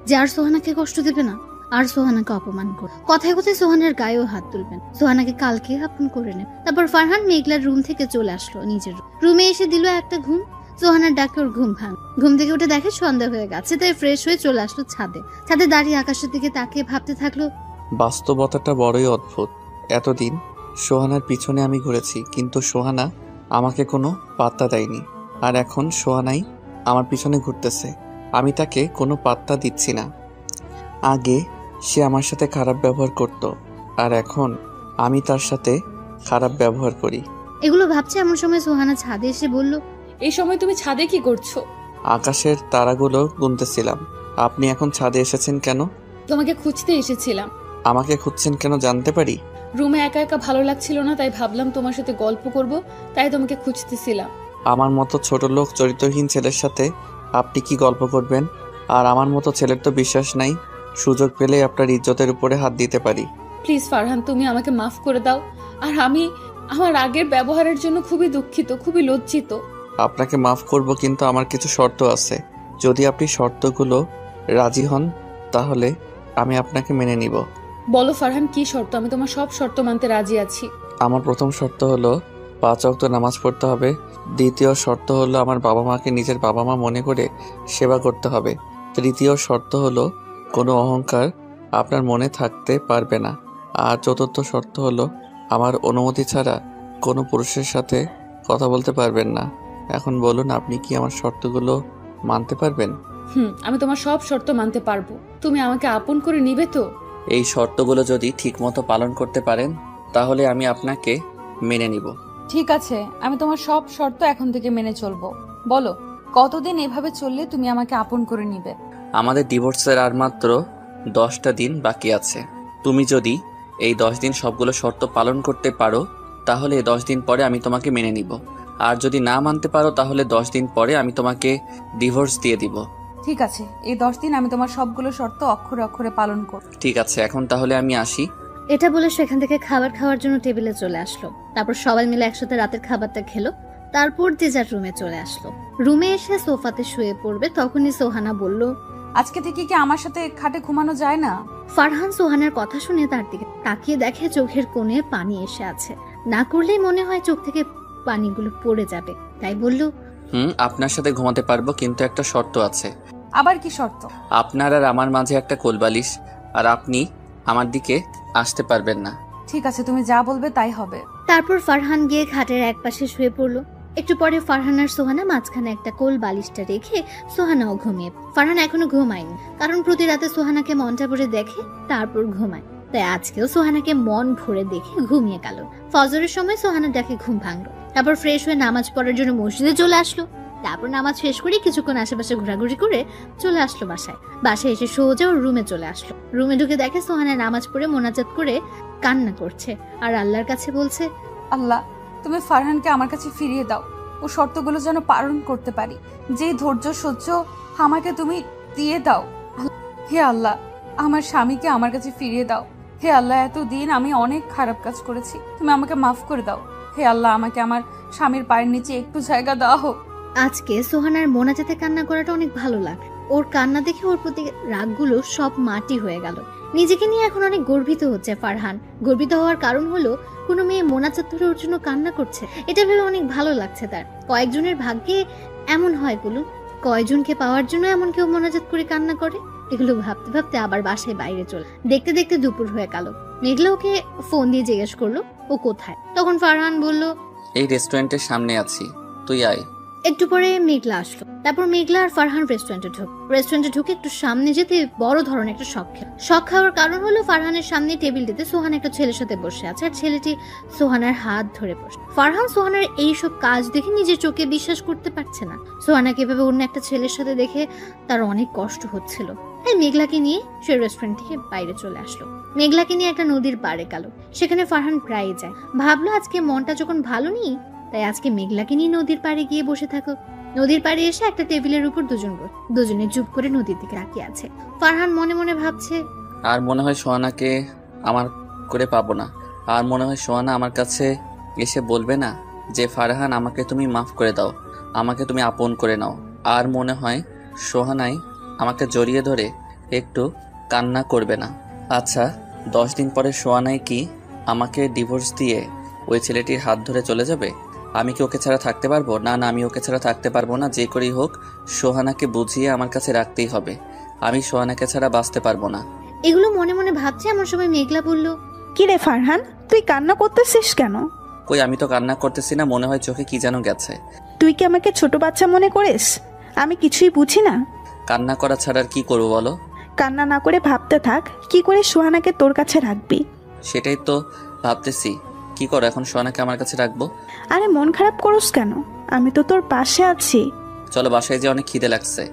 যে আর সোহানাকে কষ্ট দেবে না, আর সোহানাকে অপমান করে কথায় কথায় সোহানের গায়েও হাত তুলবেন, সোহানাকে কালকে আপন করে নেবে। তারপর ফারহান মেঘলার রুম থেকে চলে আসলো নিজের রুমে, এসে দিল একটা ঘুম। সোহানার ডাকে ওর ঘুম ভাঙ। ঘুম থেকে উঠে দেখে সন্ধ্যা হয়ে গেছে, তাই ফ্রেশ হয়ে চলে আসলো ছাদে। ছাদে দাঁড়িয়ে আকাশের দিকে তাকিয়ে ভাবতে থাকলো, বাস্তবতাটা বড়ই অদ্ভুত। এতদিন সোহানার পিছনে আমি ঘুরেছি, কিন্তু সোহানা আমাকে কোনো পাত্তা দেয়নি। আর এখন সোহানাই আমার পিছনে ঘুরতেছে, আমি তাকে কোনো পাত্তা দিচ্ছি না। আগে সে আমার সাথে খারাপ ব্যবহার করত, আর এখন আমি তার সাথে খারাপ ব্যবহার করি। এগুলো ভাবছে এমন সময় সোহানা ছাদে এসে বলল, এই সময় তুমি ছাদে কি করছো? আকাশের তারাগুলো গুনতেছিলাম। আপনি এখন ছাদে এসেছেন কেন? তোমাকে খুঁজতে এসেছিলাম। আমাকে খুঁজছেন কেন জানতে পারি? রুমে একা একা ভালো লাগছিল না, তাই ভাবলাম তোমার সাথে গল্প করব, তাই তোমাকে খুঁজতেছিলাম। আমার মতো ছোট লোক চরিত্রহীন ছেলের সাথে আপনি কি গল্প করবেন? আর আমার মতো ছেলের তো বিশ্বাস নাই, সুযোগ পেলে আপনার ইজ্জতের উপরে হাত দিতে পারি। প্লিজ ফারহান, তুমি আমাকে মাফ করে দাও। আর আমি আমার আগের ব্যবহারের জন্য খুবই দুঃখিত, খুবই লজ্জিত। আপনাকে মাফ করব, কিন্তু আমার কিছু শর্ত আছে। যদি আপনি শর্তগুলো রাজি হন তাহলে আমি আপনাকে মেনে নিব। বলো ফারহান, কি শর্ত? আমি তোমার সব শর্ত মানতে রাজি আছি। আমার প্রথম শর্ত হলো 5 ওয়াক্ত নামাজ পড়তে হবে। দ্বিতীয় শর্ত হলো আমার বাবা মাকে নিজের বাবা মা মনে করে সেবা করতে হবে। তৃতীয় শর্ত হলো কোনো অহংকার আপনার মনে থাকতে পারবে না। আর চতুর্থ শর্ত হলো আমার অনুমতি ছাড়া কোনো পুরুষের সাথে কথা বলতে পারবেন না। এখন বলুন, আপনি কি আমার শর্তগুলো মানতে পারবেন? আমি তোমার সব শর্ত মানতে পারবো। তুমি আমাকে আপন করে নিবে তো? এই শর্তগুলো যদি ঠিকমতো পালন করতে পারেন তাহলে আমি আপনাকে মেনে নিব। ঠিক আছে, আমি তোমার সব শর্ত এখন থেকে মেনে চলবো। বলো, কতদিন এভাবে চললে তুমি আমাকে আপন করে নিবে? আমাদের ডিভোর্সের আর মাত্র 10টা দিন বাকি আছে। তুমি যদি এই 10 দিন সবগুলো শর্ত পালন করতে পারো তাহলে এই 10 দিন পরে আমি তোমাকে মেনে নিব। আর যদি না মানতে পারো তাহলে 10 দিন পরে আমি তোমাকে ডিভোর্স দিয়ে দিব। ঠিক আছে, এই 10 দিন আমি তোমার সবগুলো শর্ত অক্ষরে অক্ষরে পালন করব। ঠিক আছে, এখন তাহলে আমি আসি। এটা বলে সেখান থেকে খাবার খাওয়ার জন্য টেবিলে চলে আসলো। তারপর সবাই মিলে একসাথে রাতের খাবারটা খেলো। তারপর যে যার রুমে চলে আসলো। রুমে এসে সোফাতে শুয়ে পড়বে, তখনই সোহানা বলল, আজকে থেকে কি আমার সাথে খাটে ঘুমানো যায় না? ফারহান সোহানার কথা শুনে তার দিকে তাকিয়ে দেখে চোখের কোণে পানি এসে আছে। না করলেই মনে হয় চোখ থেকে পানিগুলো পড়ে যাবে, তাই বলল, আপনার সাথে ঘুমাতে পারবো, কিন্তু একটা শর্ত আছে। আবার কি শর্ত? আপনার আর আমার মাঝে একটা কোলবালিশ, আর আপনি আমার দিকে আসতে পারবেন না। ঠিক আছে, তুমি যা বলবে তাই হবে। তারপর ফারহান গিয়ে খাটের একপাশে শুয়ে পড়লো। একটু পরে ফারহান আর সোহানা মাঝখানে একটা কোল বালিশটা রেখে সোহানাও ঘুমিয়ে। ফারহান এখনো ঘুমায়নি, কারণ প্রতি রাতে সোহানাকে মনটা ভরে দেখে তারপর ঘুমায়। তাই আজকেও সোহানাকে মন ভরে দেখে ঘুমিয়ে গেল। ফজরের সময় সোহানা ডাকে ঘুম ভাঙলো। তারপর ফ্রেশ হয়ে নামাজ পড়ার জন্য মসজিদে চলে আসলো। তারপর নামাজ শেষ করে কিছুক্ষণ আশেপাশে ঘোরাঘুরি করে চলে আসলো বাসায়। বাসায় এসে সোজা ওর রুমে চলে আসলো। রুমে ঢুকে দেখে সোহানা নামাজ পড়ে মোনাজাত করে কান্না করছে আর আল্লাহর কাছে বলছে, আল্লাহ, তুমি ফারহানকে আমার কাছে ফিরিয়ে দাও। ও শর্তগুলো যেন পালন করতে পারি। যে ধৈর্য সহ্য আমাকে তুমি দিয়ে দাও। হে আল্লাহ, আমার স্বামীকে আমার কাছে ফিরিয়ে দাও। হে আল্লাহ, এতদিন আমি অনেক খারাপ কাজ করেছি, তুমি আমাকে মাফ করে দাও। হে আল্লাহ, আমাকে আমার স্বামীর পায়ের নিচে একটু জায়গা দেওয়া হোক। আজকে সোহানার মোনাজাতে কান্না করাটা অনেক ভালো লাগে। ওর কান্না দেখে ওর প্রতি রাগগুলো সব মাটি হয়ে গেল। নিজেকে নিয়ে এখন অনেক গর্বিত হচ্ছে ফারহান। গর্বিত হওয়ার কারণ হলো কোনো মেয়ে মোনাজাত ধরে ওর জন্য কান্না করছে, এটা ভেবে অনেক ভালো লাগছে তার। কয়েকজনের ভাগ্যে এমন হয় গুলো, কয়েকজনকে পাওয়ার জন্য এমন কেউ মোনাজাত করে কান্না করে। এগুলো ভাবতে ভাবতে আবার বাসায় বাইরে চলে। দেখতে দেখতে দুপুর হয়ে গেল। মেঘলা ওকে ফোন দিয়ে জিজ্ঞেস করলো ও কোথায়। তখন ফারহান বলল, এই রেস্টুরেন্টের সামনে আছি, তুই আয়। একটু পরে মেঘলা আসলো। তারপর মেঘলা আর ফারহান রেস্টুরেন্টে ঢুকে একটু সামনে যেতে বড় ধরনের একটা শখ খাওয়ার কারণ হলো ফারহানের সামনে টেবিলটিতে সোহান একটা ছেলের সাথে বসে আছে আর ছেলেটি সোহানার হাত ধরে বসে। ফারহান সোহানার এইসব কাজ দেখে নিজের চোখে বিশ্বাস করতে পারছে না। সোহানাকে এভাবে অন্য একটা ছেলের সাথে দেখে তার অনেক কষ্ট হচ্ছিল। তাই মেঘলাকে নিয়ে সে রেস্টুরেন্ট থেকে বাইরে চলে আসলো। মেঘলাকে নিয়ে একটা নদীর পাড়ে গেল। সেখানে ফারহান প্রায় যায়। ভাবলো আজকে মনটা যখন ভালো নেই, তাই আজকে মেঘলাকে নিয়ে নদীর পাড়ে গিয়ে বসে থাকো। নদীর পাড়ে এসে একটা টেবিলের উপর দুজনে চুপ করে নদীর দিকে তাকিয়ে আছে। ফারহান মনে মনে ভাবছে, আর মনে হয় সোহানাকে আমার করে পাবো না। আর মনে হয় সোহানা আমার কাছে এসে বলবে না যে ফারহান আমাকে তুমি মাফ করে দাও, আমাকে তুমি আপন করে নাও। আর মনে হয় সোহানাই আমাকে জড়িয়ে ধরে একটু কান্না করবে না। আচ্ছা, 10 দিন পরে সোহানাই কি আমাকে ডিভোর্স দিয়ে ওই ছেলেটির হাত ধরে চলে যাবে? আমি কি ওকে ছাড়া থাকতে পারবো? না না, আমি ওকে ছাড়া থাকতে পারবো না। যে করেই হোক সোহানাকে বুঝিয়ে আমার কাছে রাখতেই হবে। আমি সোহানাকে ছাড়া বাঁচতে পারবো না। এগুলো মনে মনে ভাবছে এমন সময় মেঘলা বলল, কি রে ফারহান, তুই কান্না করতেছিস কেন? কই, আমি তো কান্না করতেছি না, মনে হয় চোখে কি যেন গেছে। তুই কি আমাকে ছোট বাচ্চা মনে করিস? আমি কিছুই বুঝি না। কান্না করা ছাড়া আর কি করবো বলো? কান্না না করে ভাবতে থাক কি করে সোহানাকে তোর কাছে রাখবি। সেটাই তো ভাবতেছি, কি করো এখন সোহানাকে আমার কাছে রাখবো? আরে মন খারাপ করস কেন? আমি তো তোর পাশে আছি। চলো, বাসায় যে অনেক খিদে লাগছে।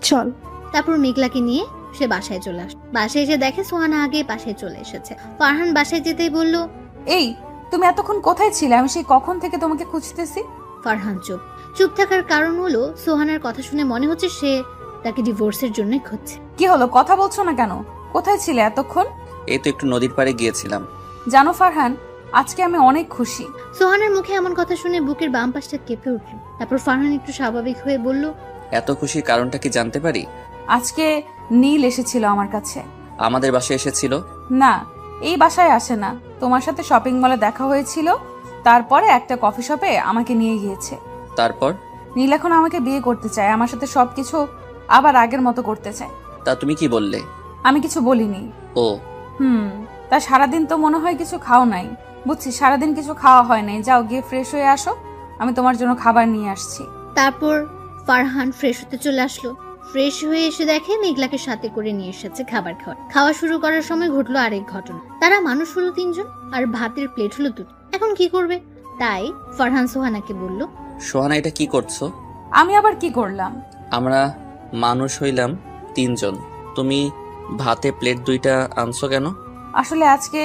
চল। তারপর মেঘলাকে নিয়ে সে বাসায় চলে আসে। বাসায় এসে দেখে সোহানা আগে বাসায় চলে এসেছে। ফারহান বাসায় যেতেই বলল, এই তুমি এতক্ষণ কোথায় ছিলে? আমি সেই কখন থেকে তোমাকে খুঁজতেছি। ফারহান চুপ থাকার কারণ হলো সোহানার কথা শুনে মনে হচ্ছে সে তাকে ডিভোর্সের জন্য খুঁজছে। কি হলো, কথা বলছো না কেন? কোথায় ছিলে এতক্ষণ? এই তো একটু নদীর পাড়ে গিয়েছিলাম। জানো ফারহান, আজকে আমি অনেক খুশি। সোহানার মুখে এমন কথা শুনে বুকের বাম পাশটা কেঁপে উঠল। তারপর ফারহান একটু স্বাভাবিক হয়ে বলল, এত খুশির কারণটা কি জানতে পারি? আজকে নীল এসেছিল আমার কাছে। আমাদের বাসায় এসেছিল? না, এই বাসায় আসে না। তোমার সাথে শপিং মলে দেখা হয়েছিল, তারপরে একটা কফি শপে আমাকে নিয়ে গিয়েছে। তারপর? নীল এখন আমাকে বিয়ে করতে চায়, আমার সাথে সবকিছু আবার আগের মতো করতে চায়। তা তুমি কি বললে? আমি কিছু বলিনি। ও তা সারাদিন তো মনে হয় কিছু খাও নাই। বুঝছি, সারাদিন কিছু খাওয়া হয় নাই। যাও গিয়ে ফ্রেশ হয়ে আসো, আমি তোমার জন্য খাবার নিয়ে আসছি। তারপর ফারহান ফ্রেশ হতে চলে আসলো। ফ্রেশ হয়ে এসে দেখে মেঘলাকে সাথে করে নিয়ে এসেছে খাবার খাওয়া শুরু করার সময় ঘটলো আরেক ঘটনা। তারা মানুষ হলো 3 জন আর ভাতের প্লেট হলো 2। এখন কি করবে? তাই ফারহান সোহানাকে বলল, সোহানা, এটা কি করছো? আমি আবার কি করলাম? আমরা মানুষ হইলাম 3 জন, তুমি ভাতে প্লেট 2টা আনছো কেন? আসলে আজকে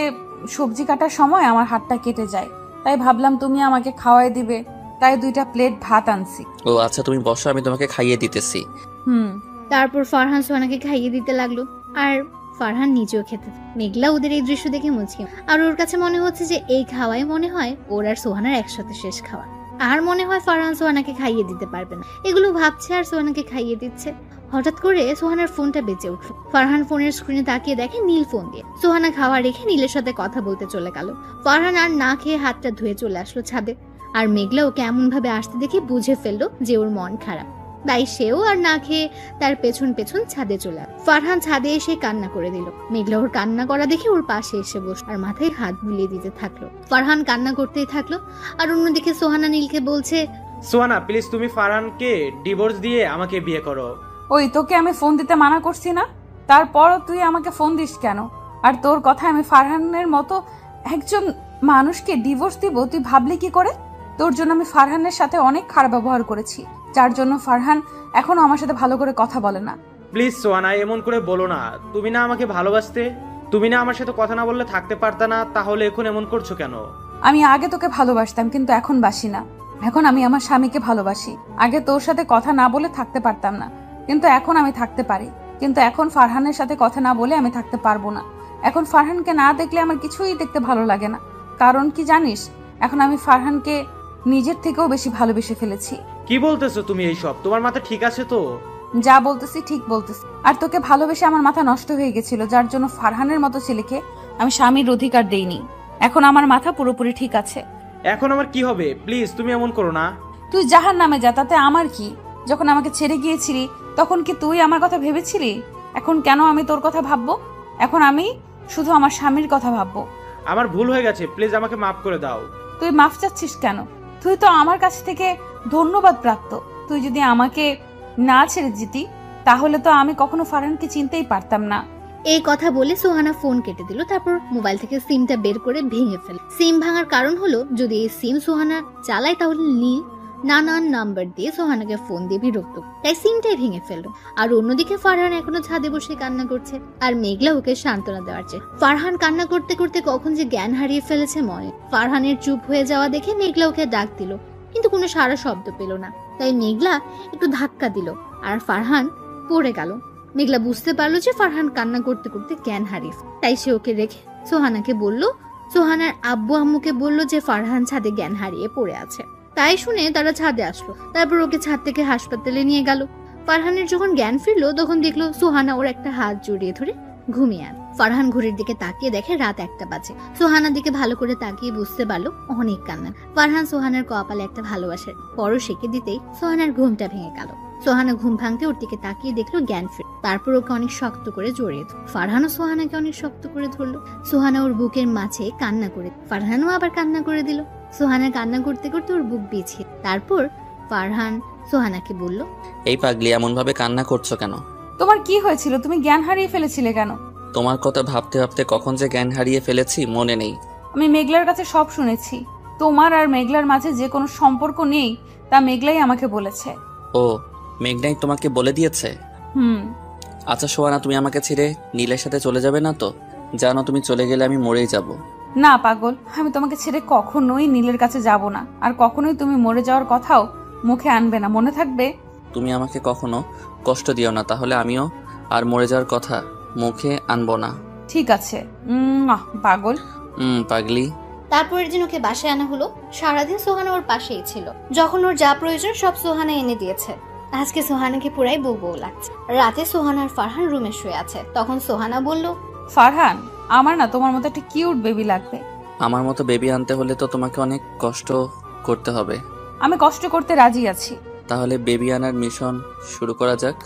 সবজি কাটার সময় আমার হাতটা কেটে যায়, তাই ভাবলাম তুমি আমাকে খাওয়াই দিবে, তাই 2টা প্লেট ভাত আনছি। ও আচ্ছা, তুমি বসো, আমি তোমাকে খাইয়ে দিতেছি। তারপর ফারহান সোহানাকে খাইয়ে দিতে লাগলো আর ফারহান নিজেও খেতে। মেঘলা ওদের এই দৃশ্য দেখে মুচকি, আর ওর কাছে মনে হচ্ছে যে এই খাওয়াই মনে হয় ওর আর সোহানার একসাথে শেষ খাওয়া। আর মনে হয় ফারহান সোহানাকে খাইয়ে দিতে পারবে না। এগুলো ভাবছে আর সোহানাকে খাইয়ে দিচ্ছে। হঠাৎ করে সোহানার ফোনটা বেজে উঠলো। ফারহান ফোনের স্ক্রিনে তাকিয়ে দেখে নীল ফোন দিয়ে। সোহানা খাওয়া রেখে নীলের সাথে কথা বলতে চলে গেল। ফারহান আর না খেয়ে হাতটা ধুয়ে চলে আসলো ছাদে। আর মেঘলা ওকে এমন ভাবে আসতে দেখে বুঝে ফেললো যে ওর মন খারাপ, তাই সেও আর না খেয়ে তার পেছন পেছন ছাদে চলে। ফারহান ছাদে এসে কান্না করে দিল। মেঘলা ওর কান্না করা দেখে ওর পাশে এসে বসল আর মাথায় হাত বুলিয়ে দিতে থাকলো। ফারহান কান্না করতেই থাকলো আর অন্যদিকে সোহানা নীলকে বলছে, সোহানা প্লিজ তুমি ফারহানকে ডিভোর্স দিয়ে আমাকে বিয়ে করো। ওই তোকে আমি ফোন দিতে মানা করছি না, তারপরও তুই আমাকে ফোন দিস কেন? আর তোর কথা আমি ফারহানের মতো একজন মানুষকে ডিভোর্স দিব তুই ভাবলি কি করে? তোর জন্য আমি ফারহানের সাথে অনেক খারাপ ব্যবহার করেছি, যার জন্য ফারহান এখনো আমার সাথে ভালো করে কথা বলে না। প্লিজ সোহানা, এমন করে বলো না। তুমি না আমাকে ভালোবাসতে, তুমি না আমার সাথে কথা না বললে থাকতে পারতা না, তাহলে এখন এমন করছো কেন? আমি আগে তোকে ভালোবাসতাম, কিন্তু এখন বাসি না। এখন আমি আমার স্বামীকে ভালোবাসি। আগে তোর সাথে কথা না বলে থাকতে পারতাম না, কিন্তু এখন আমি থাকতে পারি। কিন্তু এখন ফারহানের সাথে কথা না বলে আমি থাকতে পারবো না। এখন ফারহানকে না দেখলে আমার কিছুই দেখতে ভালো লাগে না। কারণ কি জানিস, এখন আমি ফারহানকে নিজের থেকেও বেশি ভালোবেসে ফেলেছি। কি বলতেছো তুমি এইসব? তোমার মাথা ঠিক আছে তো? যা বলতেছি ঠিক বলতেছি। আর তোকে ভালোবেসে আমার মাথা নষ্ট হয়ে গেছিল, যার জন্য ফারহানের মতো ছেলেকে আমি স্বামীর অধিকার দেইনি। এখন আমার মাথা পুরোপুরি ঠিক আছে। এখন আমার কি হবে? প্লিজ তুমি এমন করো না। তুই জাহান্নামে যা, তাতে আমার কি? যখন আমাকে ছেড়ে গিয়েছিলি তখন কি তুই আমার কথা ভেবেছিলি? এখন কেন আমি তোর কথা ভাববো? এখন আমি শুধু আমার স্বামীর কথা ভাববো। আমার ভুল হয়ে গেছে, প্লিজ আমাকে মাফ করে দাও। তুই মাফ চাচ্ছিস কেন? তুই তো আমার কাছ থেকে ধন্যবাদ প্রাপ্ত। তুই যদি আমাকে না ছেড়ে যেতি তাহলে তো আমি কখনো ফারহানকে চিনতেই পারতাম না। এই কথা বলে সোহানা ফোন কেটে দিল। তারপর মোবাইল থেকে সিমটা বের করে ভেঙে ফেলে। সিম ভাঙার কারণ হলো যদি এই সিম সোহানা চালায় তাহলে নীল নানান নাম্বার দিয়ে সোহানাকে ফোন দিয়ে বিরক্ত, তাই সিমটাই ভেঙে ফেললো। আর অন্যদিকে ফারহান এখনো ছাদে বসে কান্না করছে, আর মেঘলা ওকে সান্ত্বনা দেওয়ার চেয়ে। ফারহান কান্না করতে করতে কখন যে জ্ঞান হারিয়ে ফেলেছে মনে। ফারহানের চুপ হয়ে যাওয়া দেখে মেঘলা ওকে ডাক দিল, কিন্তু কোনো সারা শব্দ পেল না। তাই মেঘলা একটু ধাক্কা দিল আর ফারহান পড়ে গেল। মেঘলা বুঝতে পারলো যে ফারহান কান্না করতে করতে জ্ঞান হারিয়ে, তাই সে ওকে রেখে সোহানাকে বলল, সোহানার আব্বু আম্মুকে বলল যে ফারহান ছাদে জ্ঞান হারিয়ে পড়ে আছে। তাই শুনে তারা ছাদে আসলো, তারপর ওকে ছাদ থেকে হাসপাতালে নিয়ে গেল। ফারহানের যখন জ্ঞান ফিরলো তখন দেখলো সোহানা ওর একটা হাত জড়িয়ে ধরে ঘুমিয়ে আছে। ফারহান ঘড়ির দিকে তাকিয়ে দেখে রাত 1টা বাজে। সোহানার দিকে ভালো করে তাকিয়ে বুঝতে পারলো অনেক কান্না। ফারহান সোহানার কপালে একটা ভালোবাসার পরশ এঁকে দিতেই সোহানার ঘুমটা ভেঙে গেল। সোহানা ঘুম ভাঙতে ওর দিকে তাকিয়ে দেখলো জ্ঞান ফিরে, তারপর ওকে অনেক শক্ত করে জড়িয়ে ধরল। ফারহানও সোহানাকে অনেক শক্ত করে ধরলো। সোহানা ওর বুকের মাঝে কান্না করে, ফারহানও আবার কান্না করে দিল। সোহানা কান্না করতে করতে ওর বুক বিছিয়ে, তারপর ফারহান সোহানাকে বলল, এই পাগলি এমন ভাবে কান্না করছো কেন? তোমার কি হয়েছিল? তুমি জ্ঞান হারিয়ে ফেলেছিলে কেন? তোমার কথা ভাবতে ভাবতে কখন যে জ্ঞান হারিয়ে ফেলেছি মনে নেই। আমি মেঘলার কাছে সব শুনেছি। তোমার আর মেঘলার মাঝে যে কোনো সম্পর্ক নেই তা মেঘলাই আমাকে বলেছে। ও, মেঘনাই তোমাকে বলে দিয়েছে? আচ্ছা সোহানা, তুমি আমাকে ছেড়ে নীলের সাথে চলে যাবে না তো? জানো তুমি চলে গেলে আমি মরেই যাব। না পাগল, আমি তোমাকে ছেড়ে কখনোই নীলের কাছে যাব না, আর কখনোই তুমি মরে যাওয়ার কথাও মুখে আনবে না, মনে থাকবে? তুমি আমাকে কখনো কষ্ট দিও না, তাহলে আমিও আর মরে যাওয়ার কথা মুখে আনবো না। ঠিক আছে পাগল। পাগলি। তারপরের দিন ওকে বাসায় আনা হলো। সারাদিন সোহানা ওর পাশেই ছিল। যখন ওর যা প্রয়োজন সব সোহানা এনে দিয়েছে। আজকে সোহানাকে পুরাই বউ বউ লাগছে। রাতে সোহানার ফারহান রুমে শুয়ে আছে। তখন সোহানা বলল, ফারহান, আমার না তোমার মতো একটা কিউট বেবি লাগবে। আমার মতো বেবি আনতে হলে তো তোমাকে অনেক কষ্ট করতে হবে। আমি কষ্ট করতে রাজি আছি। তাহলে বেবি আনার মিশন শুরু করা যাক।